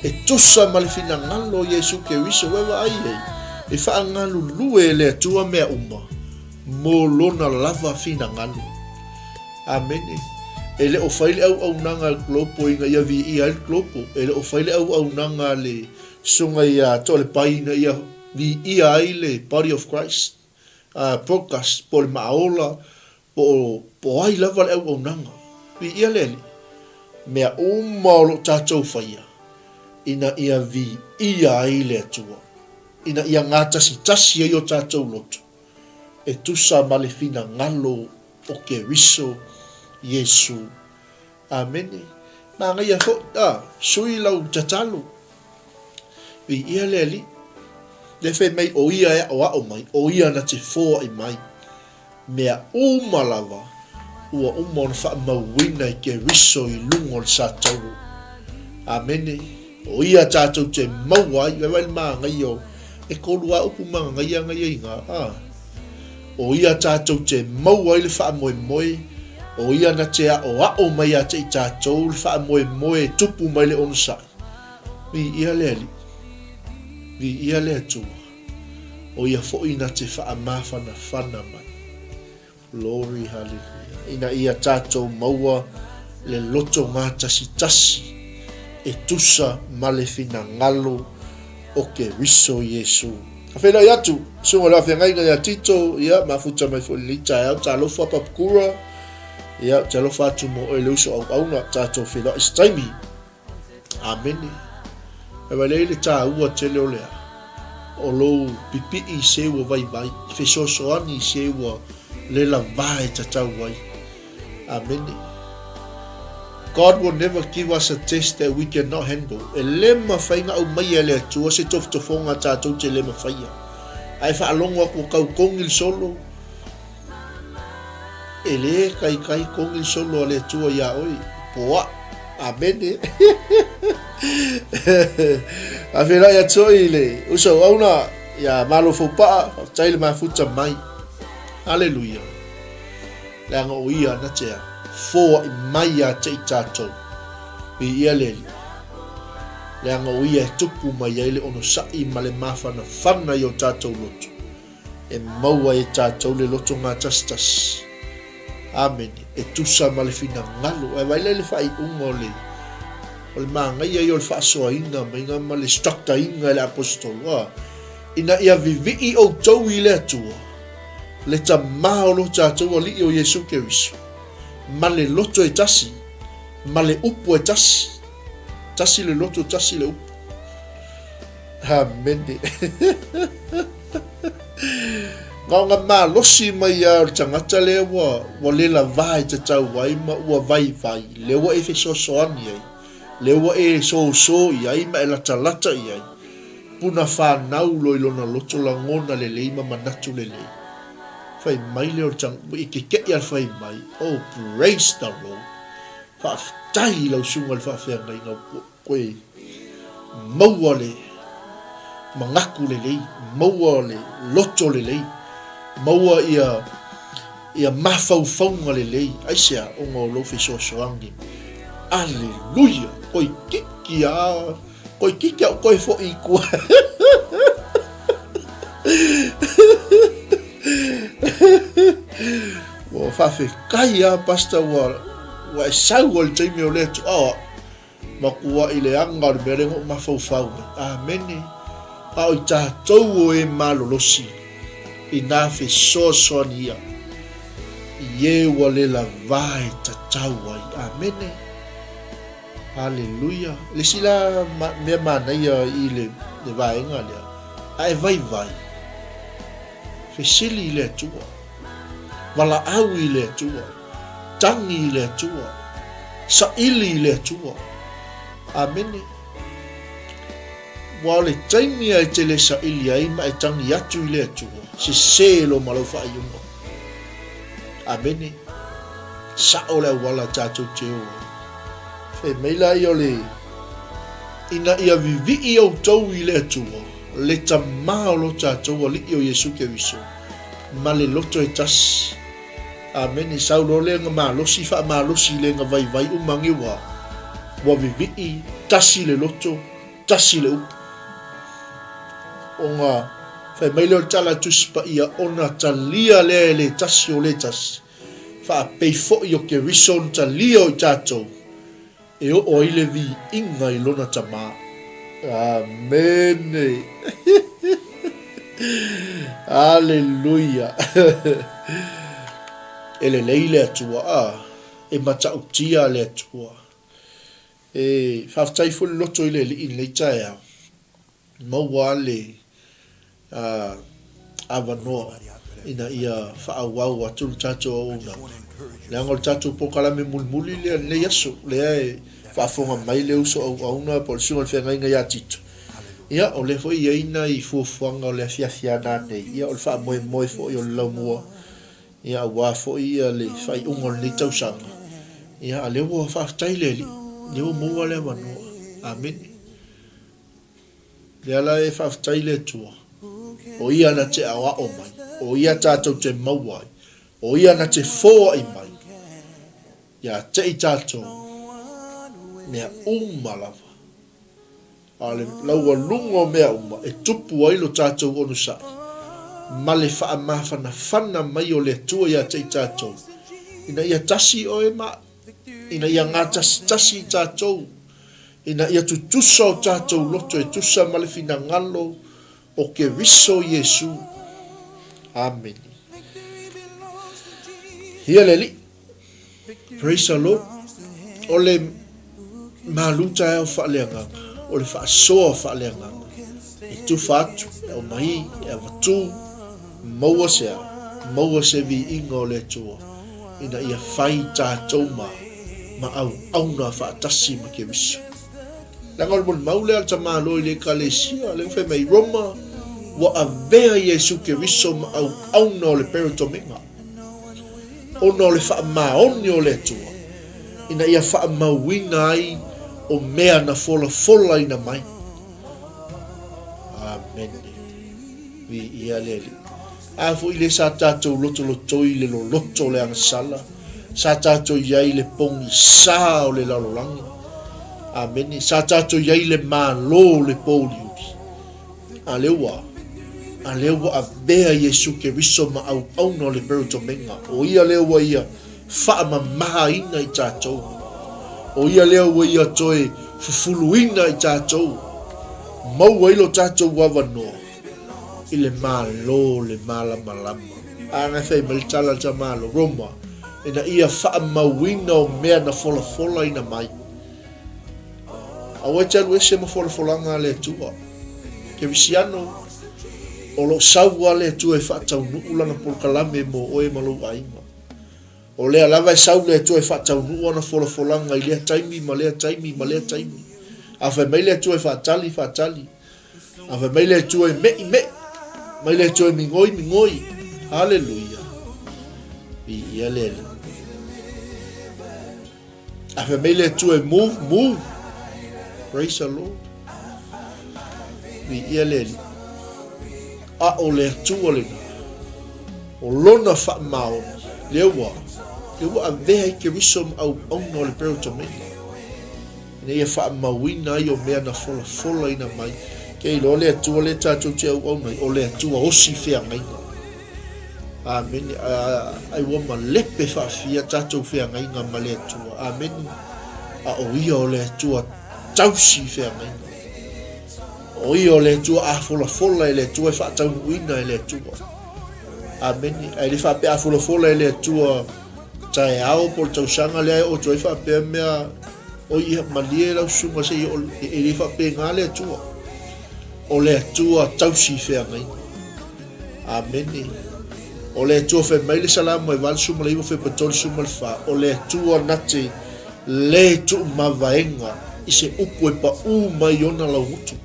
E tusa ma le fina ngalo Yesu ke wiso wewa ai ei. E wha ngalu lue le atua mea uma. Mo lona lava fina ngalo. Amene. E le o whaile au nanga glopo inga ia vi ia glopo. E le o whaile au nanga le sunga ia tole paina ia vi ia ai le Body of Christ. Podcast po le maola po ai lava le au nanga. Vi ia leli. Mea lo tātou whaia. Ina ia vi ia ai le atua. Ina ia ngata si tasi ai o tātou loto. E tusa ma le fina ngalo o ke riso Yesu. Amene. Nā ngai a sui lau tatalo. Vi ia le ali. Le whai mai o ia e o mai. O ia na te fōa i mai. Mea lava. Ua ona wha mawina i ke riso i lungo le sātauru. Amene. O ia tātou te maua i wewa maa ngai o. E kolua upu maa ngai a ngai inga. O ia tātou te maua i le wha moe. O ia na te o mai a te i tātou le wha moe tupu mai le ono sai. Vi ia le ali. Vi ia le atua. O ia fo ina te wha mawhana mai. Glory, hallelujah. Ina ia tātou maua le loto ngā tasi. E tusa ma le fina ngalo o ke riso Yesu. A whena i atu, sunga la whengai ngai a tito, ia, mafuta mai fo li Taeao, tā lofa papukura, ia, tā lofa atu mo e leuso au auna, tātou whena i staimi. Amene. E wai leile tā ua te leo lea. O lou pipi i sewa vai, whesosoani i sewa le la vai tatau wai. Amene. God will never give us a test that we cannot handle. E lema whainga au mai ele atua se tofonga tātou te lema whaia. Ai whaalongo ako kau kongil solo. E le kai kongil solo ale atua ia oi. Poa. Amene. A whera ia toi le. Usau auna ia malo fopaa. Taile mafuta mai. Hallelujah. Leanga o ia na tea. Fōa i mai a te i tātou. Vi ia leli. Leanga o ia e tupu mai ele ono sai ma le mawhana whana i o tātou loto. E maua e tātou le loto ngā tas. Amen. E tusa ma le fina ngalo. E waile le whai unga o le. O le maa ngai ai o le whaasoa inga. Mainga ma le structa inga le apostol. Ina ia vivi i o tau i le atua. Le ta maa o lo tātou o li o Yesu ke riso. Ma le loto e tasi. Ma le upu e tasi. Tasi le loto, tasi le upu. Amene. Ngā mā losi mai a tangata le wa le la vai te tau wai ma ua vai. Le wa e whesosoani ai. Le wa e so i ai ma e lata i ai. Puna whanau loilona loto la ngona le leima manatu le lei. Fai mai leo tang i ke al fai mai. Oh, praise the Lord. Fa tai lau sunga le fa fea ngai ngau koe. Maua le mangaku le lei. Maua le loto le lei. Maua ia mawhauwhaunga le lei. Aisea o ngā lofi soangi. Alleluia. Koe kiki a. Koe kiki a koe fo i kua. Wa fafe kai a pasta wa e sau o le taimi o le tu awa. Ma kua i le anga o le merengo ma fau. Amene. A o i tātou o e malolosi. I nā whi soani ia. I e wa le la vai tatau ai. Amene. Hallelujah. Le sila mea mana ia i le vaenga lea. A e vai. Fesili i le atua. Wala au i le atua. Tangi i le atua. Saili i le atua. Amene. Wa le taimi ai te le saili ai ma e tangi atu i le atua. Se lo malau whaaiunga. Amene. Sa o le wala tātou te o. Fe meila i o le ina ia vivi o tau I le atua, le tamā o lo tātou o li o Yesu ke wiso, ma le loto e tasi. Amen, I saulo le nga malosi, wha malosi le nga vai umangi wa vivi, tasi le loto, tasi le upu. O ngā, whai mai leo tala tuspa ia ona talia le tasi o le tasi. Wha pei fo'i o ke wiso on talia o tātou. E o ile vi inga I lona tamā. Amen. Hallelujah. Ele leile atua e matautia le atua. E whaftai fulu loto ile li in le Taeao. Maua le avanoa ina ia whaawau atu tato o una. Le angol tato pokalame mulmuli le yaso le ai whaafonga mai le uso au una po le sunga le whenga inga ia tito. Ia o le foi ia ina I fuafuanga o le fiafia nane. Ia o le wha moe fo I o le laumua. Ia wa fo ia le whai ungol le tausanga. Ia a le ua whaftai le li. Le ua mua le manua. Amen. Le ala e whaftai le tua. O ia na te awa o mai. O ia tātou te mauai. O ia na te fōa I mai. Ia te I tātou. Mea umalawa. Ale laua lungo mea uma. E tupu ailo tātou onu sai. Ma le wha mawhana whana mai o le tua ia te I tātou. Ina ia tasi o e ma. Ina ia ngā tasi I tātou. Ina ia tutusa o tātou loto e tusa ma le fina ngalo o ke wiso Yesu. Amen. Hia leli. Praise the Lord. O le Malū Taeao Faaleagaga. O le whaasoa Faaleagaga. E tu whatu, e o mai, e avatu, maua se vi inga o le tua. Ina ia whai tātou ma au na whaatasi ma ke wiso. Langal mon maule al tamalo I le kalesia, le whai mai Roma, wa avea Yesu ke wiso ma au na o le 𝚟𝚑𝚘𝚒𝚘. Ona o le wha maoni o le tua. Ina ia wha mauina ai o mea na fola ina mai. Amen. Vi ia leli. Afu I le sa tātou loto I le loto le angasala. Sa tātou iai le pongi sa o le lalolanga. Amen. Sa tātou iai le Malū le poliuki. Alewa a bea Yesu ke wiso ma au no le 𝚟𝚘𝚒𝚘. O ia lewa ia wha mamaha ina I tātou. O ia lewa ia toe fufuluina I tātou. Mau ailo tātou wawanoa. I le Malū le malama. Anga whai malitala ta malo Roma. Ina ia wha mauina o mea na fola ina mai. Awa talu e se ma folanga le tua. Ke visiano o lo saua le tua e whaatau nuu lana polkalame mo oe Malū ainga. O lea lava e sau le tua e whaatau nuu ana folanga I lea taimi ma lea taimi. A whai mai le tua e whaatali. A whai mai le tua e mei. Mai le tua e mingoi. Hallelujah. Ia lele. A whai mai le tua e move. Praise the Lord. Ia lele. A o le atua le na. O lona wha mao. Lewa a veha I ke wiso au no le 𝚟𝚘𝚒𝚘. Ina ia wha mauina ai o mea na fola ina mai. Kei lo le atua le tātou te au mai. O le atua osi whea ngai. Amen. Ai wama lepe whaafia tātou whea ngai ma le atua. Amen. A o ia o le atua tausi whea ngai. O ia o le atua a fola le atua e whaatau uina le atua. Amen. Ai le whaapea a fola le atua Taeao po le tausanga le ai o toi whaapea mea o ia malie lau sunga se i le whaapea ngā le atua. O le atua tausi whea ngai. Amen. O le atua whai mai le salama e wal suma le iwa whai patoli suma le wha. O le atua nate le tu mavaenga I se upu e pa mai ona lau mutu.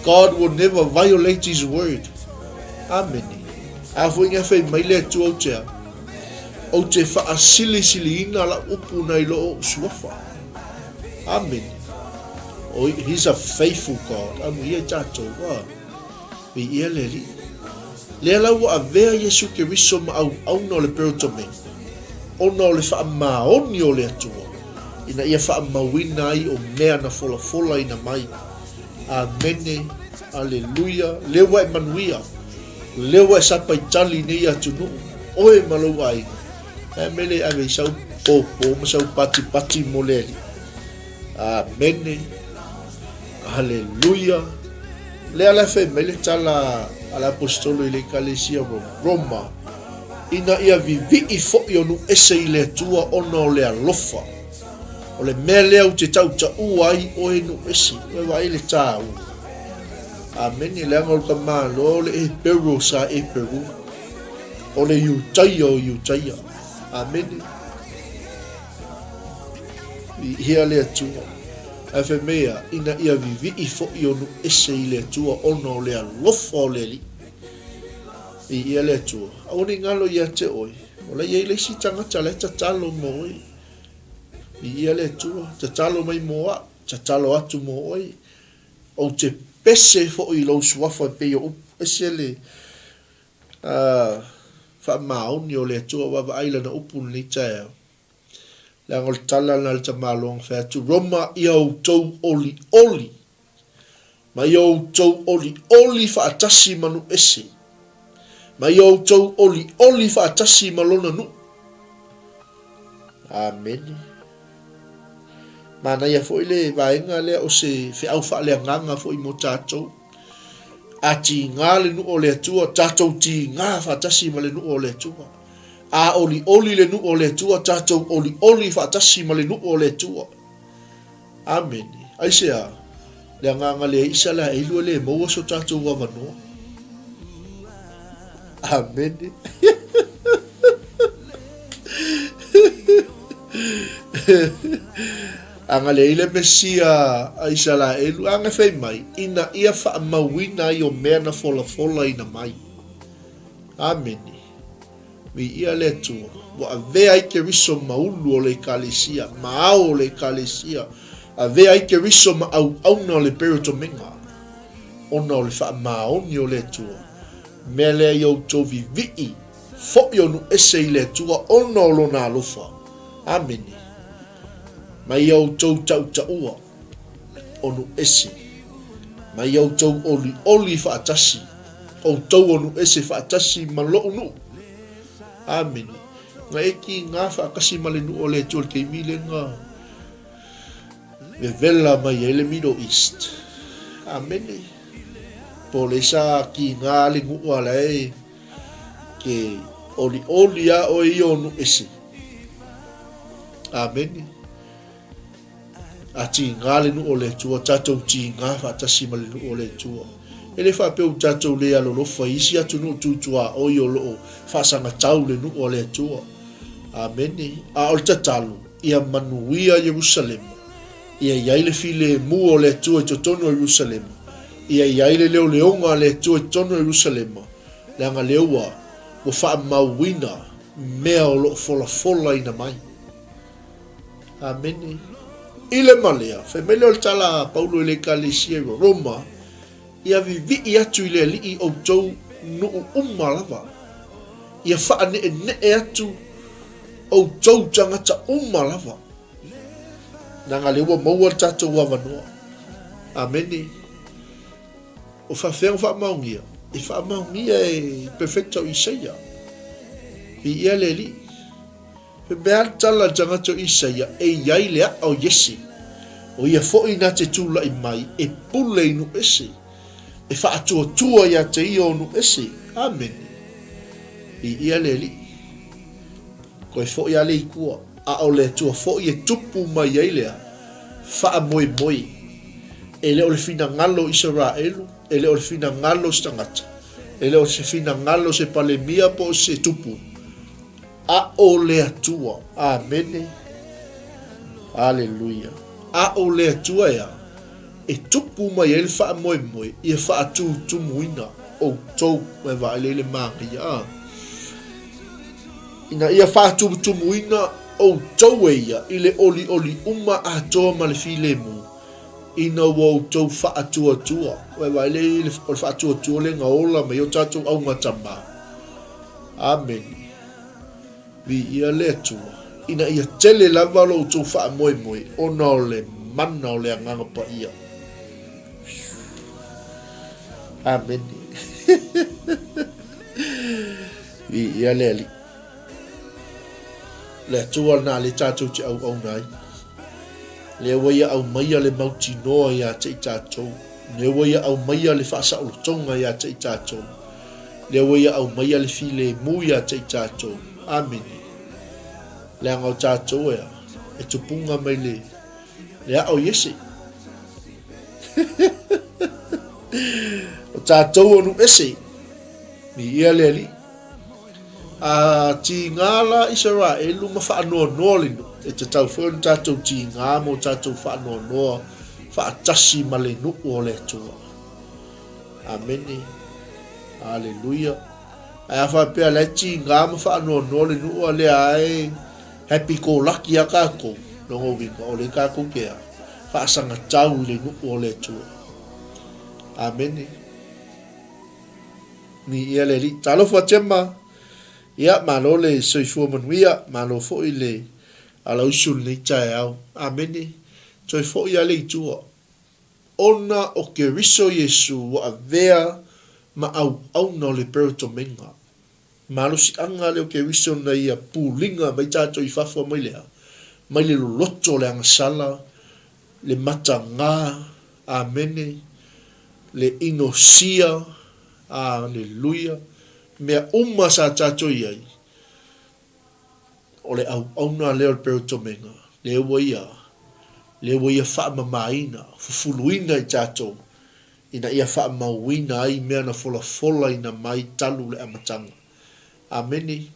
God will never violate his word. Amen. Afu inga whai mai le atua o te wha sili ina la upu nei lo suafa. Amen. He's a faithful God. Anu ia tātou wa. Mi ia le li. Le lau wa avea Yesu Keriso ma au no le perotomenga. Ona o le whaamaoni o le atua. Ina ia whaamawina ai o mea na fola ina mai. Amene. Aleluia. Lewa e manuia. Lewa e sapai tali nei atu no. Oe malau ai. Mele ave sau popo. Masau pati moleli. Amene. Aleluia. Le ala fe mele tala ala apostolo i le kalesia Roma. Ina ia vivi fo'i onu ese i le atua ona o le alofa. O le mea lea u te tau ta uai o e nu ese. Oe wai le tā u. Amen. Le anga o ka malo o le e peru sa e peru. O le iutaia o iutaia. Amen. Hia le atua. Afe mea ina ia vivi fo'i onu ese i le atua ona o le alofa o le li. I ia le atua. Aone ngalo ia te oi. O le ia le si tangata le tatalo mo oi. I ia le atua. Tatalo mai moa. Tatalo atu mo oi. O te pese fo i lo suafa pe o ese le fa maoni o le atua wa aila na upun ni Taeao. Le angol tala na le tamalong fa tu Roma ia o tou oli. Ma ia o tou oli fa atasi manu ese. Ma ia o tou oli fa atasi malona nu. Amen. Mana ia foi le vaenga le o se fe au fa le nganga foi mo tatou. Ati ngale nu o le atua tatou ti nga fa atasi male nu o le atua. A oli le nu o le atua tatou oli fa atasi male nu o le atua. Amen. Ai se a le nganga le isa la e lu le mo so tatou wa vano. Amen. Anga le ile mesia aisa la elu anga fei mai ina ia fa mawina i o mea na fola ina mai. Amen. Mi ia le tua wa avea i ke riso maulu o le kalesia maao o le kalesia avea i ke riso ma au na o le perotomenga ona o le fa maoni o le tua mea lea i au tau vivi fo i onu ese i le tua ona o lona alofa. Amen. Ma i au tau taua onu ese. Ma i au tau oli fa atasi. O tau onu ese fa atasi ma lo unu. Amen. Nga eki ngā fa akasi male nu o le tua ke mile ngā. Me vela mai ele Middle East. Amen. Po le sa ki ngā le ngu ala e. Ke oli a o i onu ese. Amen. A ti ngale nu o le tua tatou ti ngā fa atasi male nu o le tua. Ele fa pe o tatou le alo lofa isi atu nu tutua o i o loo fa sanga tau le nu o le tua. Amen. A o tatalu ia manuia Jerusalem. Ia iaile file mu o le tua to tono Jerusalem. Ia iaile leo leonga le tua tono Jerusalem. Le anga leua o fa mawina mea o lo fola ina mai. Amen. Ile malea, fe mele o tala Paulo ile kalesia Roma, ia vivi i atu ile li i o tau nu umalava. Ia faa ne atu o tau tangata umalava. Nanga lewa maua tato wavanua. Amen. O fa fea fa maungia. E fa maungia e perfecto Isaia. I ia le li. Pe mea tala jangato Isaia e iai lea au yesi. O ia fo'i na te tūla i mai e pule inu ese. E wha atua ia te i onu ese. Amen. I ia le li. Ko e fo'i ale i kua. A o le tua fo'i e tupu mai iai lea. Wha moi. E leo le fina ngalo Israelu. E leo le fina ngalo stangata. E leo se fina ngalo se palemia po se tupu. A o le atua. Amen. Hallelujah. A o le atua ya. E tupu mai ele wha moi. Ia wha atu tumuina. O tau me wa ele mangi ya. Ina ia wha atu tumuina o tau e ia. Ile oli uma a toa ma le file mu. ina wo tau whaatua. Wai le whaatua le ngaola me o tātou au ngatama. Amen. Vi ia le atua. Ina ia tele lava lo tau wha moe moe. Ona o le mana o le anganga pa ia. Amen. Vi ia le ali. Le atua na le tātou te au nai. Le waia au maia le mauti noa ia te i tātou. Le waia au maia le whaasa o tonga ia te i tātou. Le waia au maia le file mu ia te i tātou. Amen. Le angau tātou ea. E tupunga mai le. Le au yesi. O tātou onu ese. Mi ia le ali. Ti ngala 𝚟𝚑𝚍𝚎 ma whaanoa noa lino. E te tau whanu tātou ti ngā mo tātou whaanoa noa. Whaatasi ma le nuku o le atua. Amene. Hallelujah. Ai a whapea le ti ngā ma whaanoa noa le nuku o le ai. Happy ko lucky a kako. Nongo winga o le kako kea. Whaasanga tau le nuku o le atua. Amene. Ni ia le li. Talo whatema. Ia malo le soifua manuia. Malo fo i le. Ala usul ni Taeao. Amene. Toi fo i ale i tua. Ona o ke riso Yesu wa a vea ma au na le 𝚘𝚘𝚙𝚎𝚘𝚑. Malo si anga le o ke riso na ia pulinga mai tātou i whafua mai lea. Mai le loto le angasala. Le matanga. Amene. Le inosia. Alleluia. Mea sa tātou iai. O le au na leo le 𝚘𝚘𝚙𝚢𝚘. Le waia wha mamaina. Fufuluina i tātou. Ina ia wha mauina ai mea na fola ina mai talu le amatanga. Amene.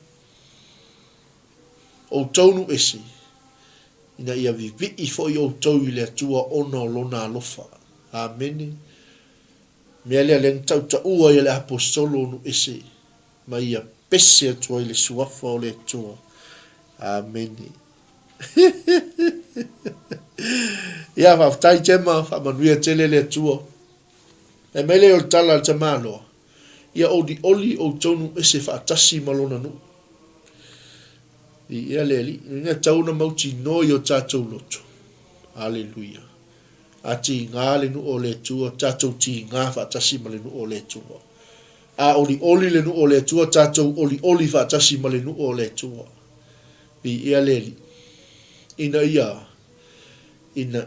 O taunu ese. Ina ia vivi fo i o tau i le atua ona o lona alofa. Amene. Mea lea leng tau ta ua i le apostolo nu ese. Ma ia pese atua i le suafa o le atua. Amene. Ia whaftai tema whamanuia tele le atua. E mele o tala te māloa. Ia oli o taunu ese whaatasi malona nu. Ia leli. Ia tauna mauti noi o tātou loto. Hallelujah. A ti ngā le nu o le atua. Tātou ti ngā whaatasi ma le nu o le atua. A oli le nu o le atua. Tātou oli whaatasi ma le nu o le atua. Ia leli. Ina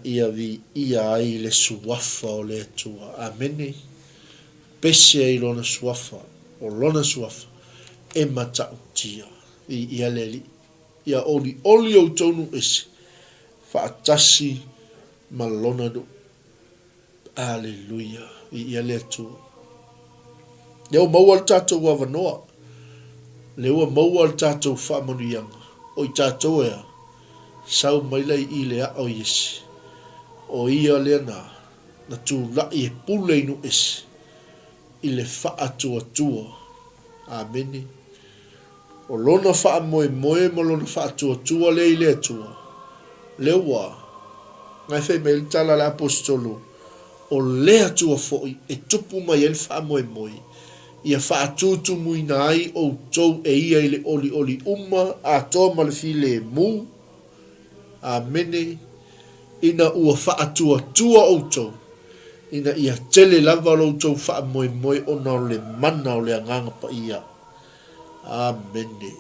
ia vi ia ai le suafa o le atua. Amene. Pese ai lona suafa. O lona suafa. E matau tia. Ia leli. Ia oli o tonu ese. Whaatasi ma lona do. Alleluia. Ia le atua. Leo maua le tātou wawanoa. Leo maua le tātou whaamanuianga. O i tātou ea. Sau mailai i le o yesi. O ia lea na tū lai e pule inu esi. I le wha atua. Amene. O lona wha moe mo lona wha atua le i le atua. Leo wa. Ngai whai me il tala le apostolo. O le atua foi e tupu mai el wha moe. Ia wha atutu muina ai o tau e ia i le oli uma a toa ma le file mu. Amene. Ina ua wha atua o tau. Ina ia tele lava lo tau wha moe ona o le mana o le anganga pa ia. Amene.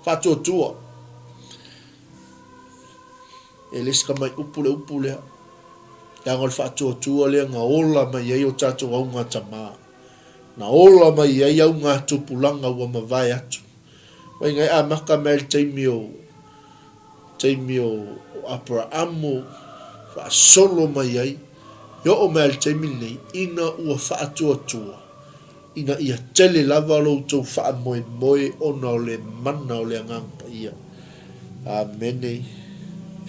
Wha atua. E leska mai upule. Ia ngol wha atua le nga ola mai ei o tātou au ngā tamaa. Na ola mai ei au ngā tupulanga ua mawai atu. Wai ngai a maka mel teimio Abrahamo wha solo mai ei. Yo o mel teimi nei ina ua wha atua. Ina ia tele lava lo tau wha moe ona o le mana o le angampa ia. Amene.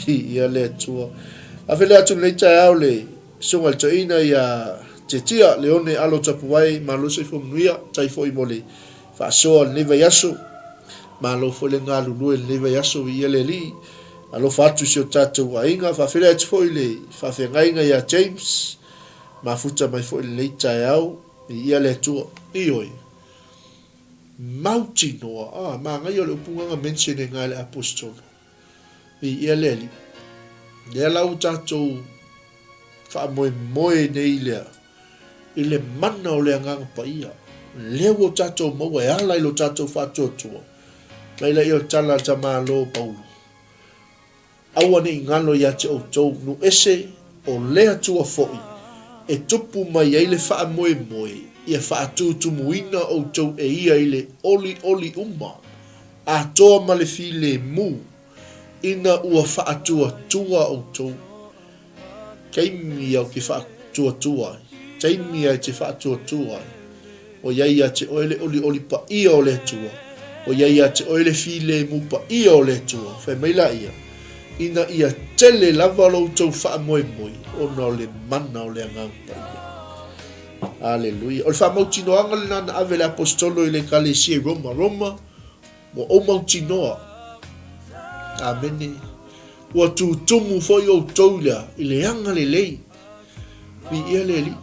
Ia le atua. Awhele atu nei Taeao le sunga le taina ia te tia leone alo tapuai Malū 𝚟𝚑𝚘𝚡 tai foi mole fa soa leva yaso malo foi le ngalu lue leva yaso ia le li alo fatu si o tātou ainga whawhira atu fo i le whawhengainga ia James ma futa mai fo i le Taeao i ia le atua i oi mauti noa ma ngai o le upunganga mention e ngai le apostolo i ia le ali le lau tātou wha moe nei lea i le mana o le anganga pa ia leo o tātou maua e ala i lo tātou whātua mai la i o tala ta Malū Paulu aua ni ngalo ia te o tau nu ese o lea tua foi e tupu mai ai le wha moe ia wha atu muina o tau e ia i le oli uma a toa ma le fi le mu ina ua wha atua tua o tau kaimi au ki wha tua taimi ai te wha tua o iai a te oele oli pa ia o le tua o iai a te oele fi le mu pa ia o le tua whai meila ia ina ia tele lava lo tau wha moe ona o le mana o le angang pa ia Aleluia. O le wha mautinoanga le nana ave le apostolo i le kalesia Roma mo o mautinoa amene ua tutumu foi o toula i le anga le lei mi ia le li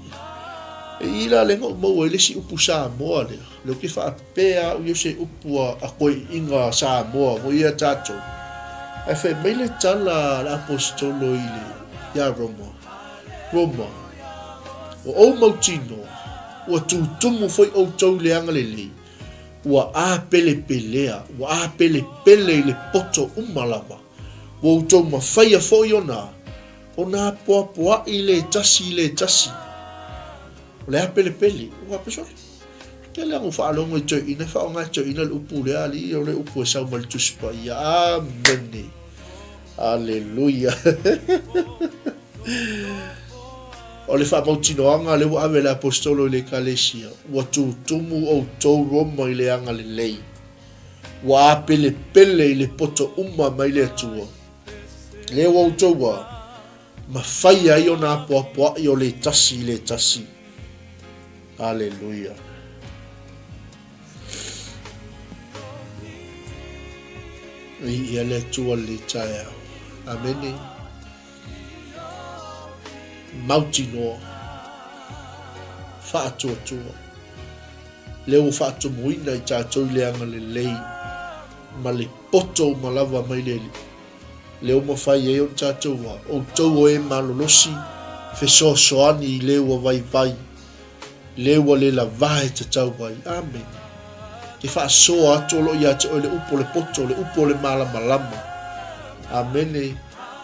e ila le ngo mo le si upu sa moa le ke fa pea u se upu a koi inga sa moa mo ia tato e fe mele tala la apostolo i le ya Roma o mautino ua tutumu foi o tau le anga le lei ua a pele i le poto umalama ua tau mawhaia foi ona poa i le tasi o le a pele ua pesori ke le angu whaalongo i tau ina whaonga tau ina le upu le ali o le upu e sau mali tuspa ia amene Aleluia o le whamautinoanga le ua ave le apostolo i le kalesia ua tutumu o tau Roma i le anga le lei ua a pele i le poto uma mai le atua le ua tau wa mawhaia i o nā poa i o le tasi Aleluia i le atua le Taeao amene mautinoa whātua leo whaatumuina i tātou leanga le lei ma le poto ma lava mai leo mawhai e on tātou o tau e malolosi fesoasoani i leo vai leo le la vai te tau vai amen ke whaasoa atolo i ate o le upo le poto le upo le malama amene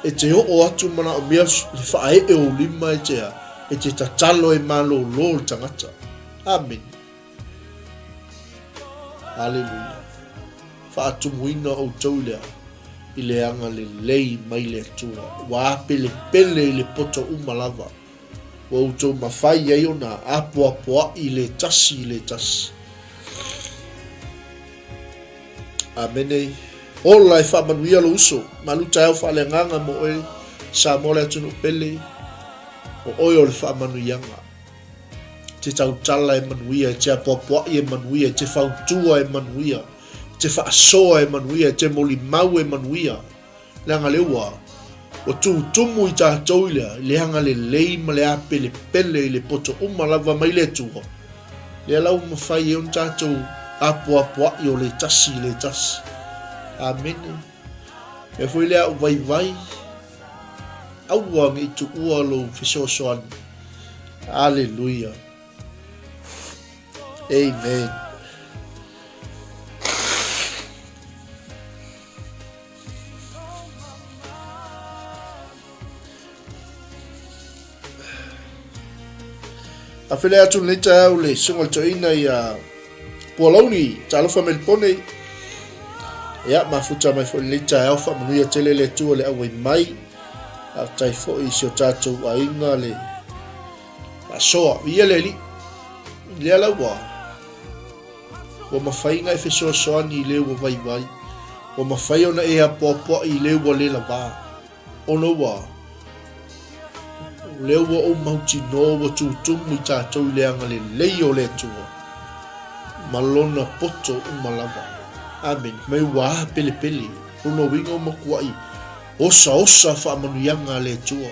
e te o atu mana o mea le whae e o lima e te tatalo e Malū le tangata amen Aleluia whaatumuina o tau lea i le anga le lei mai le atua wa pele i le poto umalava wa utou mawhai ai ona apoa i le tasi amene ola e whamanuia lo uso Malū Taeao Faaleagaga mo oe sa mole atunu pele o oe o le whamanuianga te tautala e manuia te apoa e manuia te whautua e manuia te whaasoa e manuia te molimau e manuia leanga leua o tumu i tātou le hanga le lei ma le a pele i le poto umalava mai le tua le alau mawhai e on tātou apoa i o le tasi amen e foi lea o vai aua ngi tu ua lo fisosoan Aleluia amen a fele atu le Taeao le sunga toina ia Polauni talofa melpone ia mafuta mai fo le Taeao fa manuia tele le tu le awai mai a tai fo i sio tātou ainga le asoa ia le la wa o mawhainga e fesoasoani i le ua vai o mawhai ona e apoa i le ua le lava ono wa le ua o mautino wa tutumu i tātou i le anga le leio le tua malona poto umalava amen mai wa pele uno wingo makuai osa whaamanuianga le tua.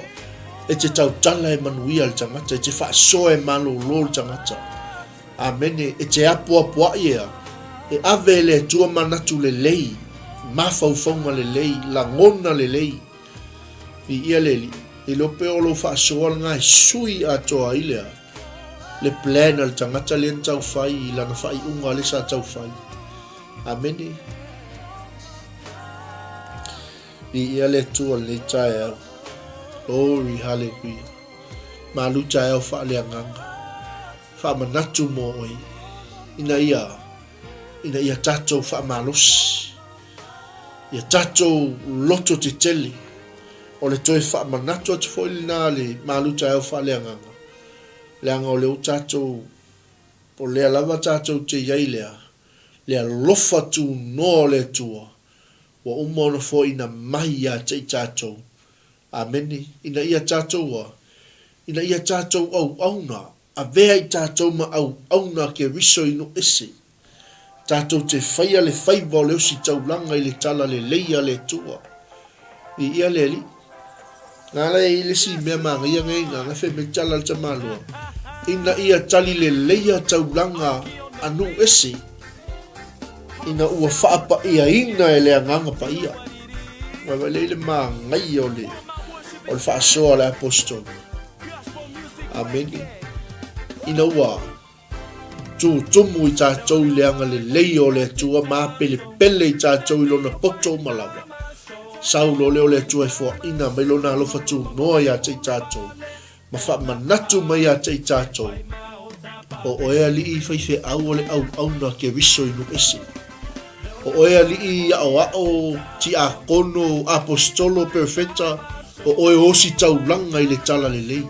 E te tau tala e manuia le tangata, e te whaasoa e malolo le tangata. Amene, e te apua ia, e ave le tua manatu le lei, mawhauwhaunga le lei, la ngona le lei. I ia leli, e lope o lo whaasoa ngai sui atoa ilea, le plana le tangata le tau whai, i lana whai unga le sa tau whai. Amene. I ia le tua le Taeao. Glory, hallelujah. Malū Taeao Faaleagaga. Whaamanatu mo oi. Ina ia tatou whaamalosi. Ia tatou loto te tele. O le toi whaamanatu atu foili nā le Malū Taeao Faaleagaga. Leanga o leo tatou, o lea lava tatou te iai lea. Lea lofa tu no le tua. Wa umona fo ina mai a te tatou. Ameni, ina ia tatou wa. Ina ia tatou au auna. A vea i tatou ma au auna ke riso ino ese. Tatou te whaia le whaiva o leo si taulanga i le tala le leia le tua. I ia le li. Ngā le i le si mea maa ia ngai ngā ngā me tala le tamalua. Ina ia tali le leia taulanga anu ese. Ina ua whaapa ia ina e le anganga pa ia. Wa le maa ngai o le whaasoa le apostol. Amen. Ina ua tumu i tātou i leanga le leio le tua maa pele i tātou i lona poto malawa. Saulo leo le tua e fua ina mai lona alofa tu noa i ate i tātou. Ma wha manatu mai ate i tātou. O ea li i whaife au le au na ke riso inu ese. O ea li i ao ti a kono apostolo perfecta. O oe osi taulanga i le tala le lei.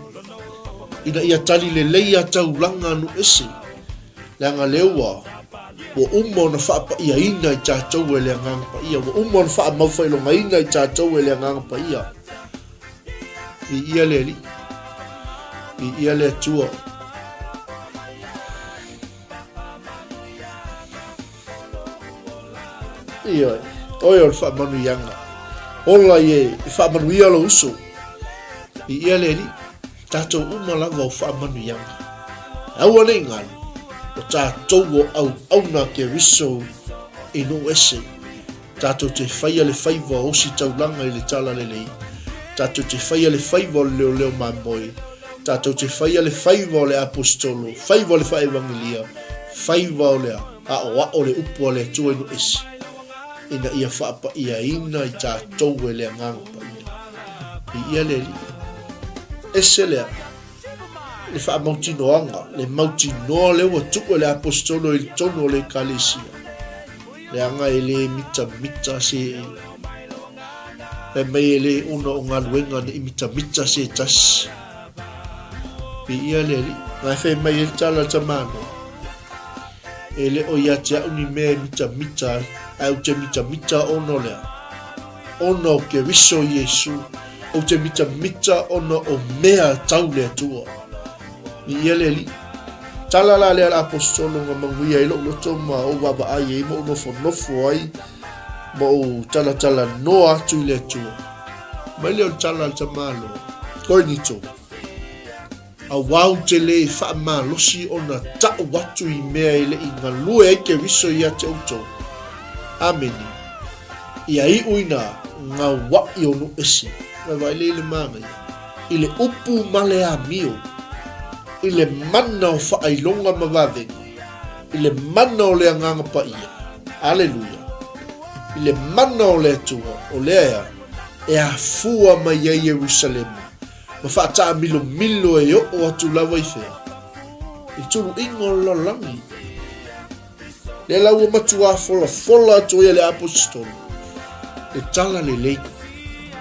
Ina ia tali le lei a taulanga anu ese. Leanga leua. Wa umo na whaapa ia ina i tātou e le angang pa ia. Wa umo na whaa mawhailonga ina i tātou e le angang pa ia. I ia le li. I ia le tua. I oi. Oi o whaa manu ianga. Ola ye whaa manu ia lo uso. I ia le li. Tātou umalava o whaa manu ianga. Aua nei ngālu. O tātou o au na ke riso i no ese. Tātou te whaia le whaiva o si taulanga i le tala le lei. Tātou te whaia le whaiva o leo mamoi. Tātou te whaia le whaiva o le apostolo. Whaiva o le whaevangelia. Whaiva o le o le upo o le tua i no ese. Ina ia whaapa ia ina i tātou e le anganga ia. I ia le li. Ese lea. Le wha mautinoanga, le mautinoa le ua tuku le apostolo i tono le kalesia. Le anga e le mita se e mei e le una o ngā luenga ne i mita se tas. Pi ia le li, ngai whai mei e tala tamano. E le o ia te au ni mea mita, au te mita ono lea. Ono ke riso Yesu, o te mita ono o mea tau le tua. I ia le li. Tala la le apostolo nga manguia i lo toma o waba ai e mo nofo ai mo tala no atu i le tua. Mai leo tala al tamalo. Koi ni tō. A wau te le wha ma losi o na tau watu i mea i le i ngā lue ai ke riso i a te auto. Ameni. I a i uina ngā wai o no esi. Vai le mangai. I le upu male a mio. I le mana o whaailonga mawawenga. I le mana o le anganga pa ia. Aleluia. I le mana o le atua, o lea e a fua mai a Jerusalemu. Ma whaataa milo e o atu lawa i whea. I turu ingo lalangi. Le lau matua fola atu ia le apostolo. Le tala le lei.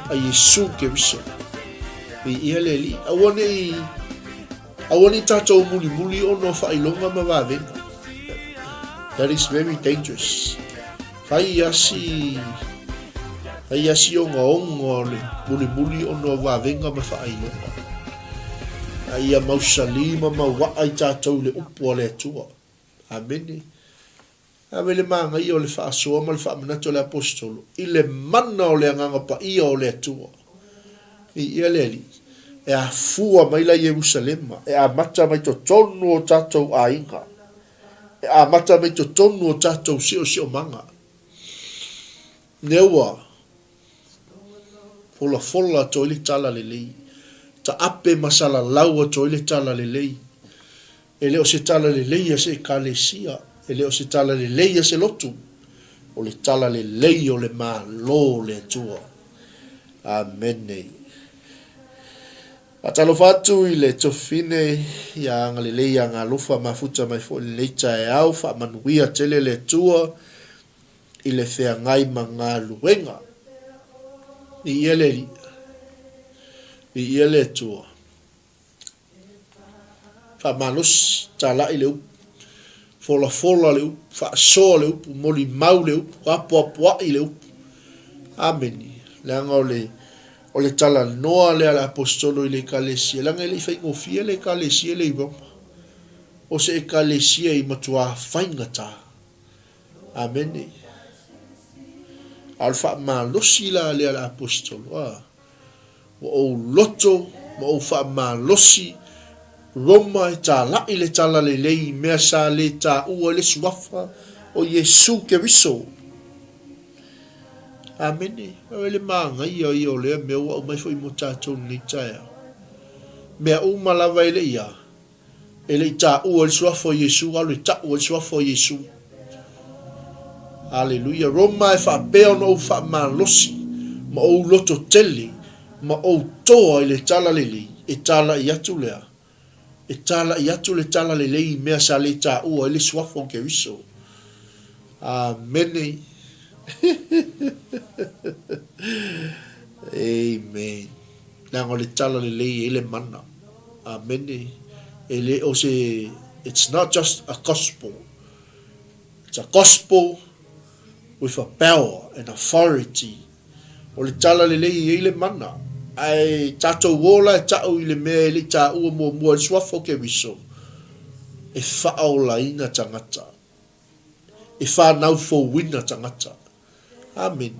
A Yesu ke riso. I ia le li. Awani tātou muli ono whailonga mawawenga. That is very dangerous. Whai asi o ngā ongo le muli ono wawenga ma whailonga. Aia mausalima ma waai tātou le upo le atua. Amene. Avele mangai o le whaasoa ma le whaamanatu le apostolo. I le mana o le anganga pa ia o le atua. I ia le ali. E a fua mai la Jerusalema. E a mata mai to tonu o tatou a inga. E a mata mai to tonu o tatou si o manga. Neua. Fola to ili tala le lei. Ta ape masala laua to ili tala le lei. E leo se tala le lei se kalesia. E leo se tala le lei se lotu. O le tala le lei o le Malū le atua. Amen. Atalo fatu i le tofine ia ngale lei nga lofa mafuta mai fo le Taeao fa manuia tele le atua i le fea ngai manga luenga. I ele atua. Fa malos tala i le upu. Fola le upu. Fa soa le upu. Moli mau le upu. Apua i le upu. Ameni. Leanga o le tala noa le ala apostolo i le kalesia. Langa i le whaingofia le kalesia le iboma. O se e kalesia i matua whaingata. Ameni. Alfa malosi la le ala apostolo. O loto. O fa malosi. Roma e tala i le tala le lei mea sa le ta ua le suafa o Yesu Keriso. Amene. Le maanga ia o lea mea ua o mai fo i mo tātou ni taia. Mea o malawa ele ia. Ele ta ua le suafa o Yesu alu e ta ua le suafa o Yesu. Hallelujah. Roma e fa peo no fa malosi. Ma o loto tele. Ma o toa i le tala le lei. E tala i atu lea. E tala i atu le tala le lei mea sa le ta ua ele suafo ke riso. Amen. Amen. Nang o le tala le lei ele mana. Amen. Ele o se, it's not just a gospel. It's a gospel with a power and authority. O le tala le lei ele mana. Ai tato wola e tau i le mea le ta ua mua le suafo ke riso. E whaau la ina tangata. E whanau fo wina tangata. Amen.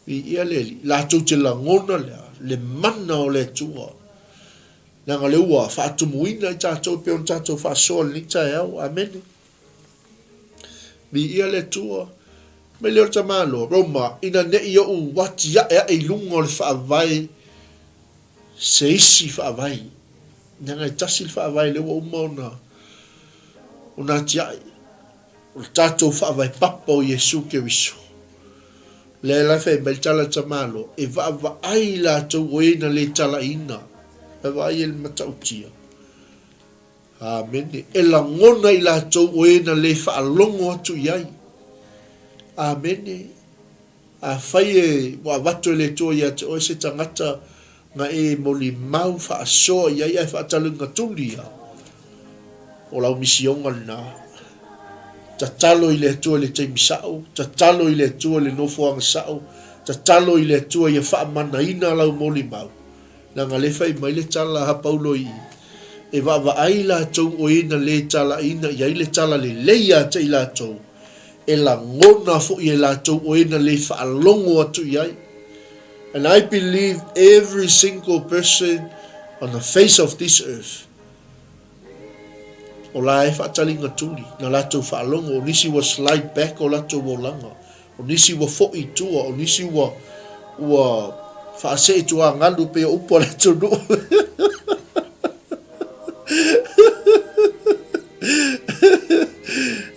I ia leli. La tau te la ngona lea. Le mana o le tua. Nanga le ua whaatumuina i tato peon tato whaasoa ni Taeao. Amen. Mi ia le tua. Me leo ta malo, Roma, ina ne i o wati ya e lunga o le whaavai, se isi whaavai. Nanga i tasi le whaavai leo o mauna, o nā tiai, o tātou whaavai papa o Yesu Keriso. Le la whai mai tala ta malo, e whaava ai la tau o ena le tala ina, e vai el matautia. Amen. E la ngona i la tau o ena le whaalongo atu iai. Amen. A whai wa watu le tō ia te oe se tangata nga e moli mau wha asoa ia ia wha atalunga tulia. O lau misionga na. Ta talo i le tō le teimi sao. Ta talo i le tō le nofoanga sao. Ta talo i le tō ia wha amana ina lau moli mau. Na nga le whai mai le tala ha paulo i. E wa ai la tō o ina le tala ina ia i le tala le leia te i la tō. E la ngona fo i la tau o ena le whaalongo atu iai. And I believe every single person on the face of this earth o la e whaatalinga tuli na la tau whaalongo o nisi wa slide back o la tau wolanga o nisi wa fo i tua o nisi wa whaase i tua ngalu pe upo la tau no.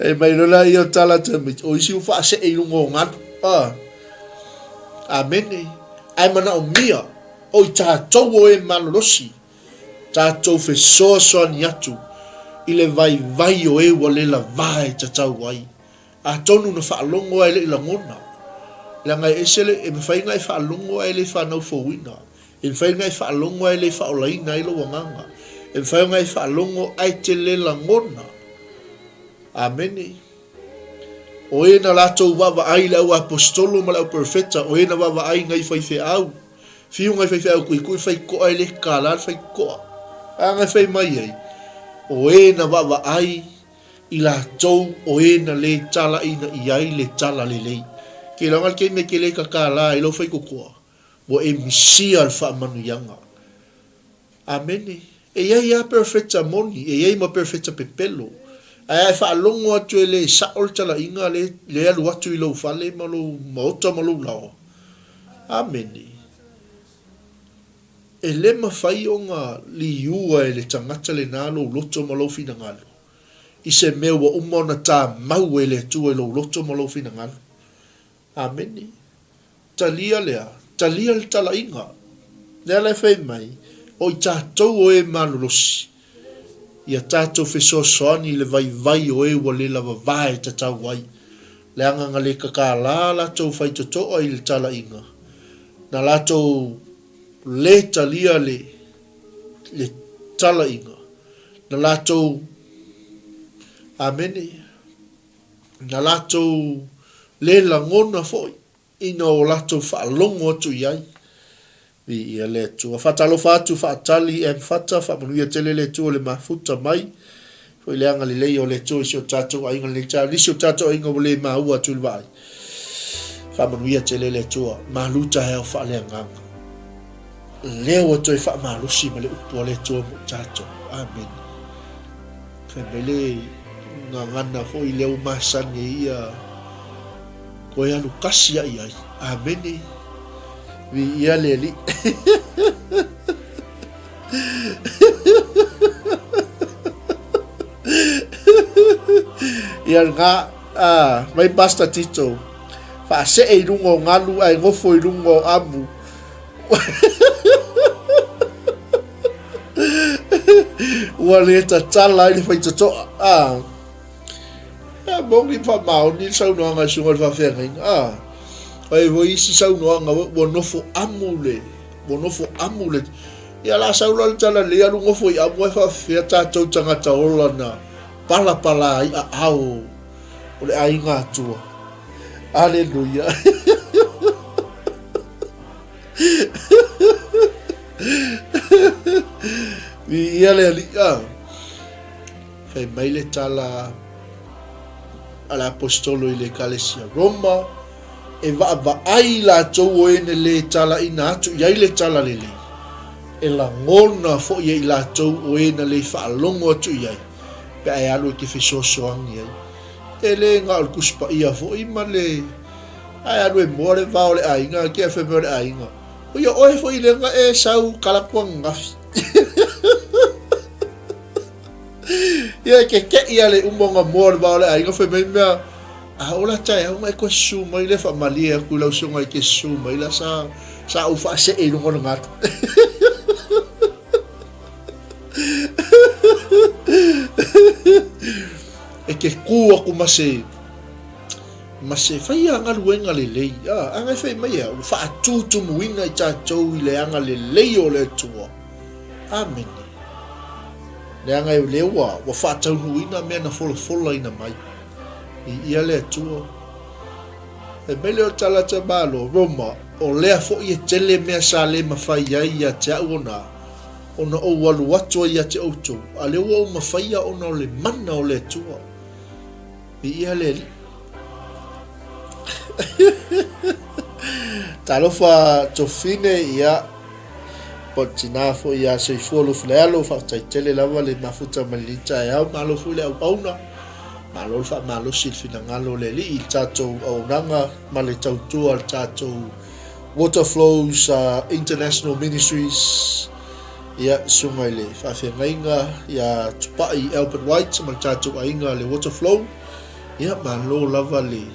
E mai lola i o tala tamit. O isi ufa se e lungo ngatu. Amen. Ai mana o mia. O i tātou o e malolosi. Tātou fe soa soa ni atu. I le vai o e wa le la vai tatau wai. A tonu na whaalongo ai le i la ngona. Langa e sele e mwhainga i whaalongo ai le whanau fowina. E mwhainga i whaalongo ai le whaolaina ai lo wanganga. E mwhainga i whaalongo ai te le la ngona. Amen. O ena latou wawa ai lau apostolo ma lau profeta. O ena wawa ai ngai whai au. Fiu ngai whai au kui whai koa ele kālar whai koa. A ngai whai mai ai. O ena wawa ai ila tou o na le tala ina iai le tala le lei. Ke langal ke me ke le kakala ilo fai kukua. Wo e misia al wha manu yanga. Amene. E iai a perfecta moni. E iai ma perfecta pepelo. Ai wha alongo atu e le saol tala inga le alu atu ilo fale malu maota malu lao. Amene. E le mawhai o ngā li ua e le tangata le nalo loto malo fina ngalo. I se mea wa umona tā mau e le tua e lo loto malo fina ngalo. Amene. Talia lea. Talia le tala inga. Nea le whai mai. O i tātou o e malolosi. Ia tātou wheso soani le vai o e wa le lava vai ta tau wai. Le anga le kakala la tau whai toto o i le tala inga. Na la tau le talia le tala inga. Na la tau amene. Na la tau le langona foi. Ina o la tau whaalongo atu iai. Vi ia le tua. Whatalo whatu whaatali e mwhata whamanuia tele le tua le mafuta mai. Foi le anga le lei o le tua isi o tātou ainga le tua. Lisi o tātou ainga o le maua atu le vai. Whamanuia tele le tua. Malū Taeao Faaleagaga. Leo o toi whamalusi ma le upua le tua mo tātou. Amen. Whamele ngā ngana foi leo masani ia koe anu kasi ai ai. Amen. Vi ia leli. Ia ngā mai basta tito. Fa se e rungo ngalu ai ngofo i rungo amu. Ua le tatala i le fai tatoa. Mongi pa mao ni sau noa ngai sunga le fa whenga. Ai vo isi sau noa ngā wonofo amule. Wonofo amule. Ia la sau la tala le alu ngofo i amu e fa whea tātou tangata ola na pala i a ao. O le ai ngā tua. Aleluia. Vi ia le ali. Fai mai le tala ala apostolo i le kalesia Roma. E va ai la tau e ne le tala ina atu. Iai le tala le le. E la ngona fo i la tau o e na le whaalongo atu iai. Pe ai alu e ke whesosoangi ai. E le ngā al kuspa ia fo i ma le. Ai alu e mua le vao le ainga. Kia whemeo le ainga. O ia oe fo i le nga e sau kalakua ngafi. Ia ke ia le umonga mua le vao le ainga. Whemeo mea. Ola tai au mai ko su mai le fa malia ku lau so mai ke su mai la sa u fa se e no ngat. E ke ku aku mase fai anga luenga le lei. Anga fai mai u fa tu muina i tātou i le anga le lei o le tua. Amen. Le anga e lewa wa fa tau muina me na fola ina mai. I ia le tua. E mele o tala te malo, Roma, o lea fo i e tele mea sa le mawhai ai ia te au ona. Ona o walu atua ia te auto. A le ua o mawhai a ona o le mana o le tua. I ia le li. Talofa tofine ia. Potina fo ia se fuolo flealo fa tele lava le mafuta malita ia malo fu le au pauna. Malū fa malo silfina ngalo le li tātou au nanga ma le tautua al tātou Water Flows International Ministries ia sungai le whawhengainga ia tupai 𝚗𝗏𝗏𝗏𝗏 ma tātou ainga le Water Flow ia malo lava le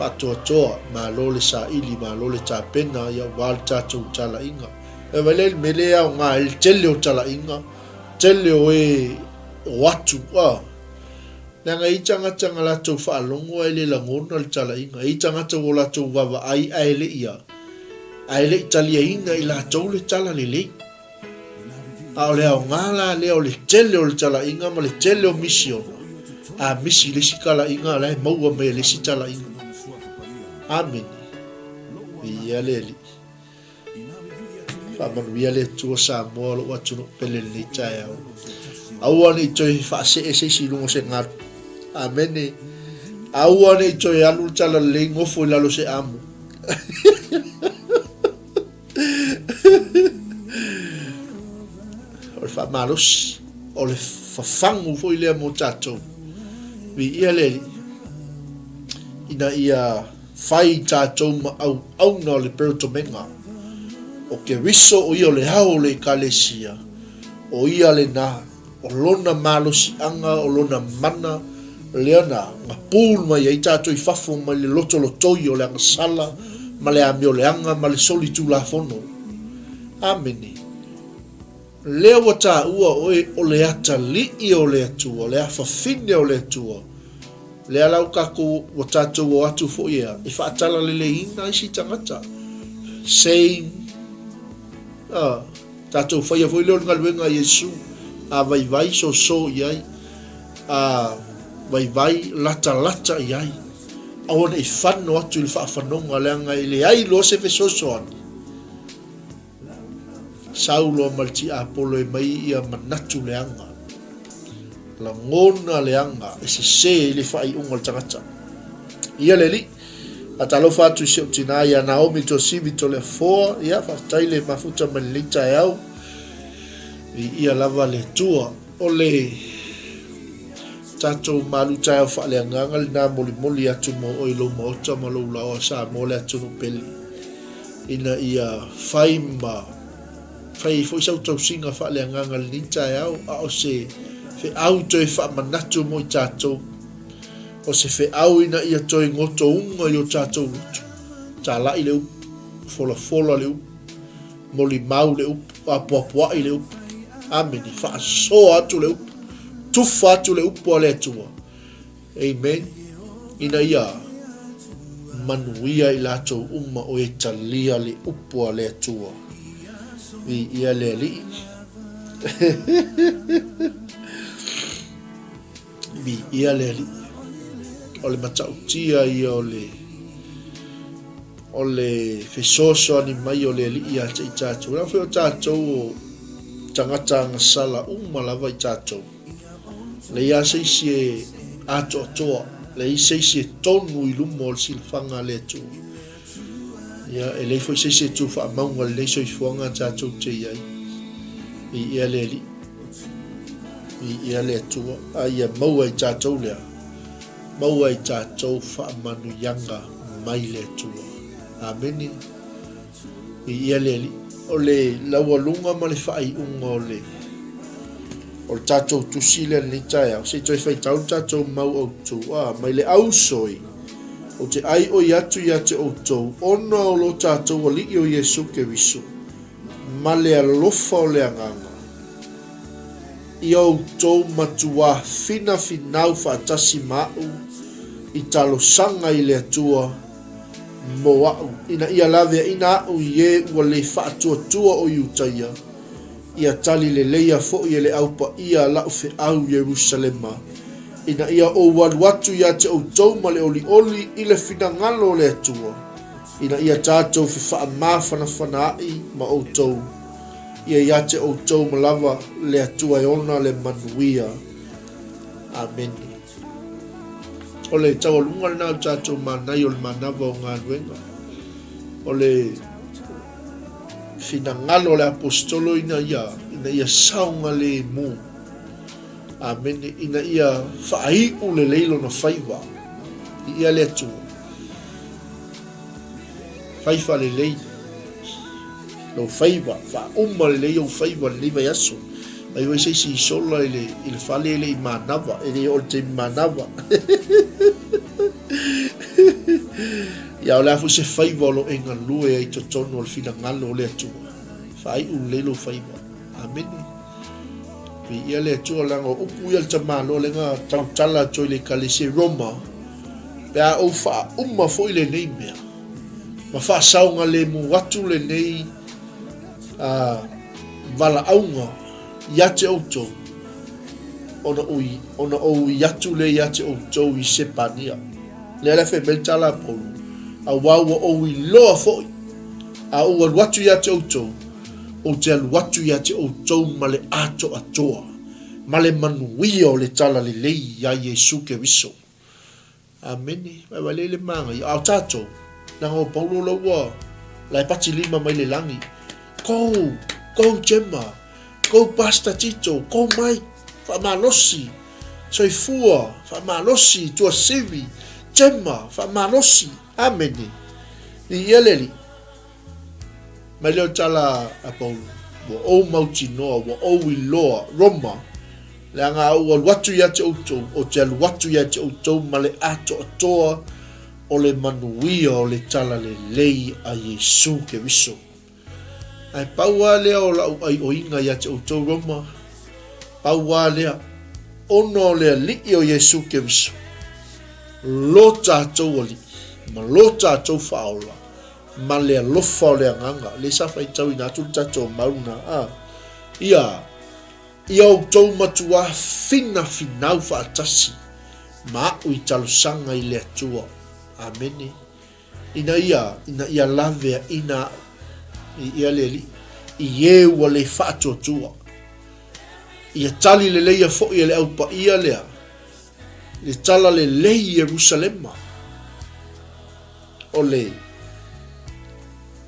whatoatoa malo le saili malo le tāpena ia wal tātou tala inga e wale mele au ngā il tele o tala inga tele o e watu Nanga i tangata la tau whaalongo ai le langona le tala inga. I tangata o la tau wawa ai le ia. Ai le italia inga i la tau le tala le le. A o le au ngala le o le tele o le tala inga ma le tele o misi ona. A misi le sikala inga la maua me le si tala inga. Amen. Ia le li. Whamanu ia le tua sa moa lo watu no pele le Taeao. Aua ni toi whaase e se si lungo se ngātu. Amene. Aua ne toi alu tala le ngofo lalo se amu. O le whamalos, o le whawhangu fo i lea mo tātou. Vi ia leli, ina ia whai tātou ma au na le perotomenga. O ke riso o ia le hao le kalesia, o ia le na, o lona malosi anga, o lona mana, leana, nga pūl mai ai tātou i whafo mai le lotolotoi o le anga sala, ma le amio le anga, ma le soli tū la fono. Amene. Lea wa tā ua oe o le ata li o le atua, le awhawhine o le atua. Lea lau kako wa tātou o atu fo ia, i whaatala le ina isi tangata. Saying, tātou whaia fo i leo ngaluenga Yesu, a vai so iai, a vai lata iai. Awana i whano atu i whaafanoga leanga i le ai lo se fesosoani. Saulo malti apolo e mai ia manatu leanga. La ngona leanga e se le whai unga le tangata. Ia le li, a talo whatu se utina ia Naomi to sivi to le foa, ia whaftai le mafuta mani Taeao. Ia lava le tua o le tatou Malū Taeao Faaleagaga le nā moli atu mo o i lou maota ma lou laoa sa mo le atu no peli. Ina ia fai fo isau tausinga Faaleagaga le ni Taeao a o se fe au toi whaamanatu mo i tatou. O se fe au ina ia toi ngoto unga i o tatou lutu. Tā lai le upu, fola le upu, moli mau le upu, apuapua i le upu. Ameni, whaasoa atu le upu. Tufa atu le upu ale atua. Amen. Ina ia manuia i latou uma o e talia le upu ale atua. Vi ia le li. Vi ia le li. O le matautia ia o le fesoso ani mai o le li ia te i tātou. Rau wheo tātou o tangata ngasala uma lava i tātou. Le ia seisi e ato atoa, le ia seisi e tonu i lumo o le silfanga le atu. Ia e leifo i seisi e tu wha maunga le leiso i fuanga tātou te iai. I ia le li. I ia le atua. A ia maua i tātou lea. Maua i tātou wha manu yanga mai le atua. Ameni. I ia le li. O le laua lunga ma le whai unga o le tātou tusile ni Taeao. Se toi whai tau tātou mau au tū. Mai le au soi. O te ai o iatu ia te au tū. Ona o lo tātou ali i o Yesu ke wisu. Ma le alofa o le anganga. I au tū matua fina finau whaatasi mau. I talo sanga i le atua. Mo au. Ina ia lawea ina au ye ua le whaatua tua o iutaia. Ia tali le leia fo i le aupa ia lau fe au Jerusalema. Ina ia o waluatu ia te au tau ma le oli i le finangalo le atua. Ina ia tātou fi wha mawhana ai ma au tau. Ia te au tau ma lava le atua e ona le manuia. Amen. O le tau alunga le nao tātou manai o le manava o ngā nuenga. O le finangalo le apostolo ina ia saunga le mu. Amen. Ina ia whaiu le leilo na whaiva. Ia le atua. Whaiva le lei. No whaiva. Wha le leio whaiva le leiva yaso. Ai wai seisi i sola i le whale le i manava. E le o te manava. Ia o le afu se whaiva o lo enga lue ai to tono o le finangalo o le atua. Whaiu leilo whaiva. Amen. Ia le atua langa upu ia le tamalo le ngā tautala toi le kalese Roma. Pea au wha umma fo i le nei mea. Ma wha saunga le mu watu le nei wala aunga ia te auto. Ona o iatu le ia te auto i sepania. Le ala fe beltala polu. A wawa o i loa fo i. A o watu ia te auto. O te alu watu ia te auto ma le ato atoa. male manuia o le tala le lei ia Iesu Keriso. Amene. Mai wale le manga i au tatou. Nanga o Paulo laua. Lai pati lima mai le langi. Kou Gemma. Kou Pastor Tito. Kou mai. Whamalosi. Soifua. Whamalosi. Tua Sivi. Gemma. Whamalosi. Amene. Ni ieleli. Mai leo tala a Paulo. Wa o mauti noa. Wa o iloa. Roma. Le anga au watu ia te outou. O te alu watu ia te outou. Ma le ato atoa. O le manuia o le tala le lei a Iesu Keriso. Ai paua lea o lau ai o inga ia te outou Roma. Paua lea. Ono lea li o Iesu Keriso. Lo tātou o li. Ma lo tātou whaola. Ma lea lofa o lea nganga. Le safa i tau ina atu tātou mauna. Ia outou matua fina finau whaatasi. Ma ui talo sanga i lea tua. Amene. Ina ia lavea ina ia leli. Ie ua le whaatua tua. Ia tali le leia fo ia le aupa ia lea. Le tala le lei Jerusalema. O le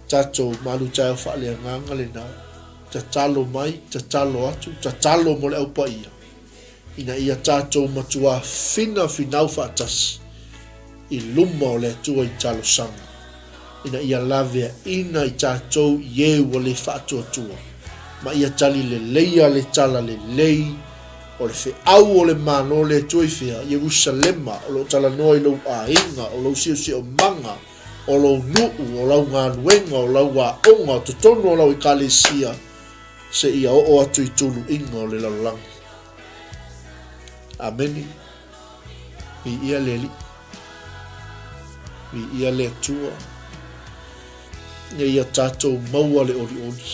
tatou Malū taeao Faaleagaga le na. Tatalo mai, tatalo atu, tatalo mo le aupa ia. Ina ia tatou matua fina finau whaatasi. I luma o le atua i talo sanga. Ina ia lavea ina i tātou ie ua le whaatua tua. Ma ia tali le leia le tala le lei. O le au o le mano le atua i whea. Jerusalema o lo tala noa i lau ainga. O lau sio manga. O lau nuu. O lau ngā nuenga. O lau wā onga. O totono o lau i kalesia. Se ia o atu i tulu inga o le laulangi. Ameni. I ia leli. I ia le atua. Ia tātou maua le oli.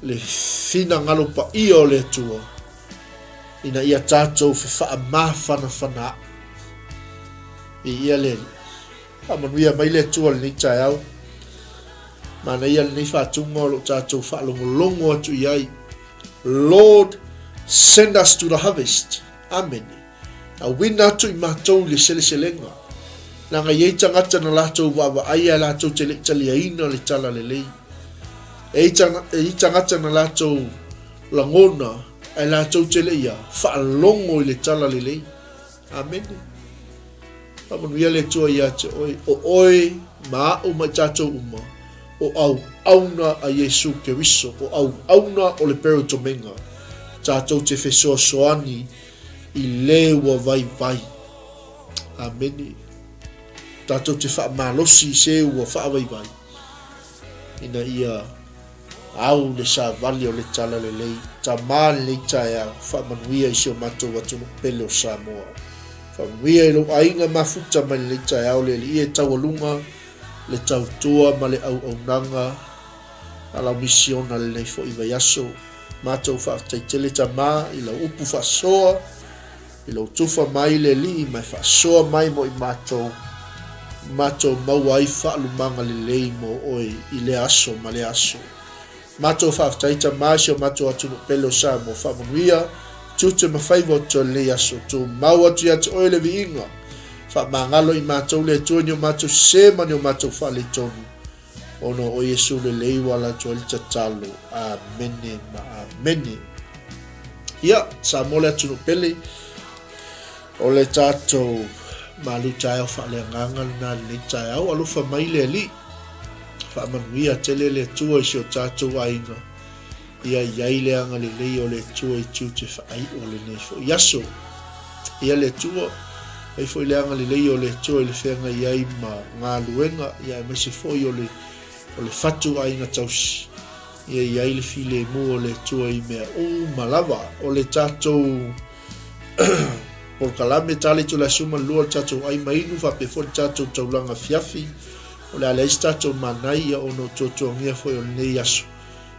Le fina ngalo pa ia o le atua. Ina ia tātou whewha mawhana. I ia le. Amanuia mai le atua le ni Taeao. Mana ia le ni whatunga o lo tātou whaalongolongo atu iai. Lord, send us to the harvest. Amen. A wina atu i mātou le sele-selenga. Nanga iei tangata na lātou wawa aia lātou te taliaina le tala le lei. Ei tangata na lātou langona ai lātou te leia whaalongo i le tala le lei. Amen. Pamanuia le tua ia te oi. O oi maa o mai tātou uma. O au auna a Iesu Keriso. O au auna o le perotomenga. Tātou te whesoa soani i lewa vai. Amen. Tātou te whaamalosi se ua whaawaiwai. Ina ia au le sa vali o le tala le lei. Ta maali le Taeao. Whaamanuia i seo matou atu pele o Samoa. Whaamanuia i lo ainga mafuta mai le Taeao le li e tawalunga. Le tautua ma le au nanga. Ala misiona le nei fo iwa yaso. Matou whaaftaitele ta maa i la upu whaasoa. I lo tufa mai le li mai whaasoa mai mo i matou. Matou maua ai whaalumanga le lei mo oi i le aso ma le aso. Matou whaaftaita maasio matou atunu pelo sa mo whamanuia. Tute mawhaiva o to le aso. Tu mau atu ia te oi le viinga. Whamangalo i matou le tuani o matou sema ni o matou whale tonu. Ono o Yesu le lei wala tu alita talo. Amene ma amene. Ia, sa mole atunu pele. O le tātou Malū taeao Faaleagaga na le Taeao alufa mai le ali. Whaamanuia tele le tua i seo tātou ainga. Ia iai le anga le lei o le tua i tiu te whaai o le nei fo. Iaso. Ia le tua. Ei fo i le anga le lei o le tua i le whenga iai ma ngā luenga. Ia e mese fo i o le fatu ainga tausi. Ia iai le file mu o le tua i mea o malava. O le tātou por kalame tali tu la suma lua tatou ai mainu fa pe for tatou taulanga fiafi o le ale tatou manai o no toto ngia foi o nei yaso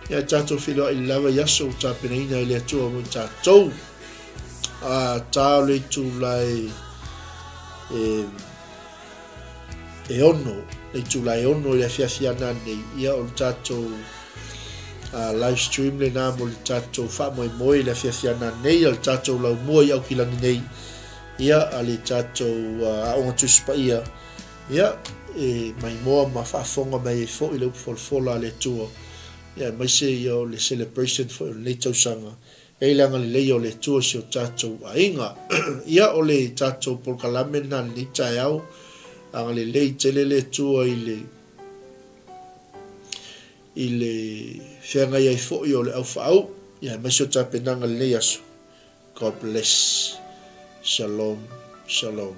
ya tatou filo i lava yaso ta penaina ile atua mo tatou a tali tu lai e ono le tu lai ono le fiafi ana nei ia o tatou live stream le na mo le tatou fa moi le fiafiana nei al tatou lau mua i au kilangi nei ia ale tatou aonga tuspa ia mai moa ma whaafonga mai e fo i leu folfola le tua ia mai se ia o le celebration fo le tausanga e langa le leo le tua si o tatou ainga ia o le tatou polkalame na ni Taeao anga le lei tele le tua i le whianga iai fo i o le au whaau ia mai se o tapenanga le lei aso. God bless. Shalom, shalom.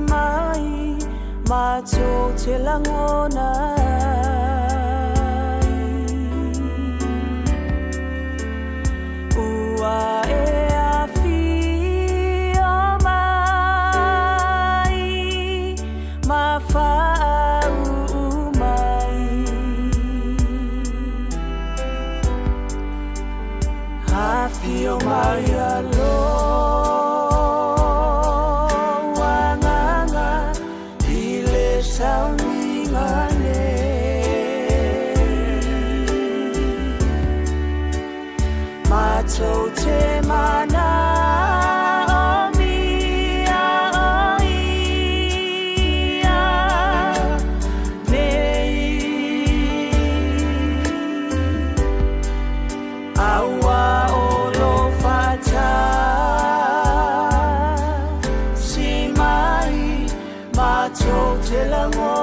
𝚘𝚙𝚎𝚘𝚑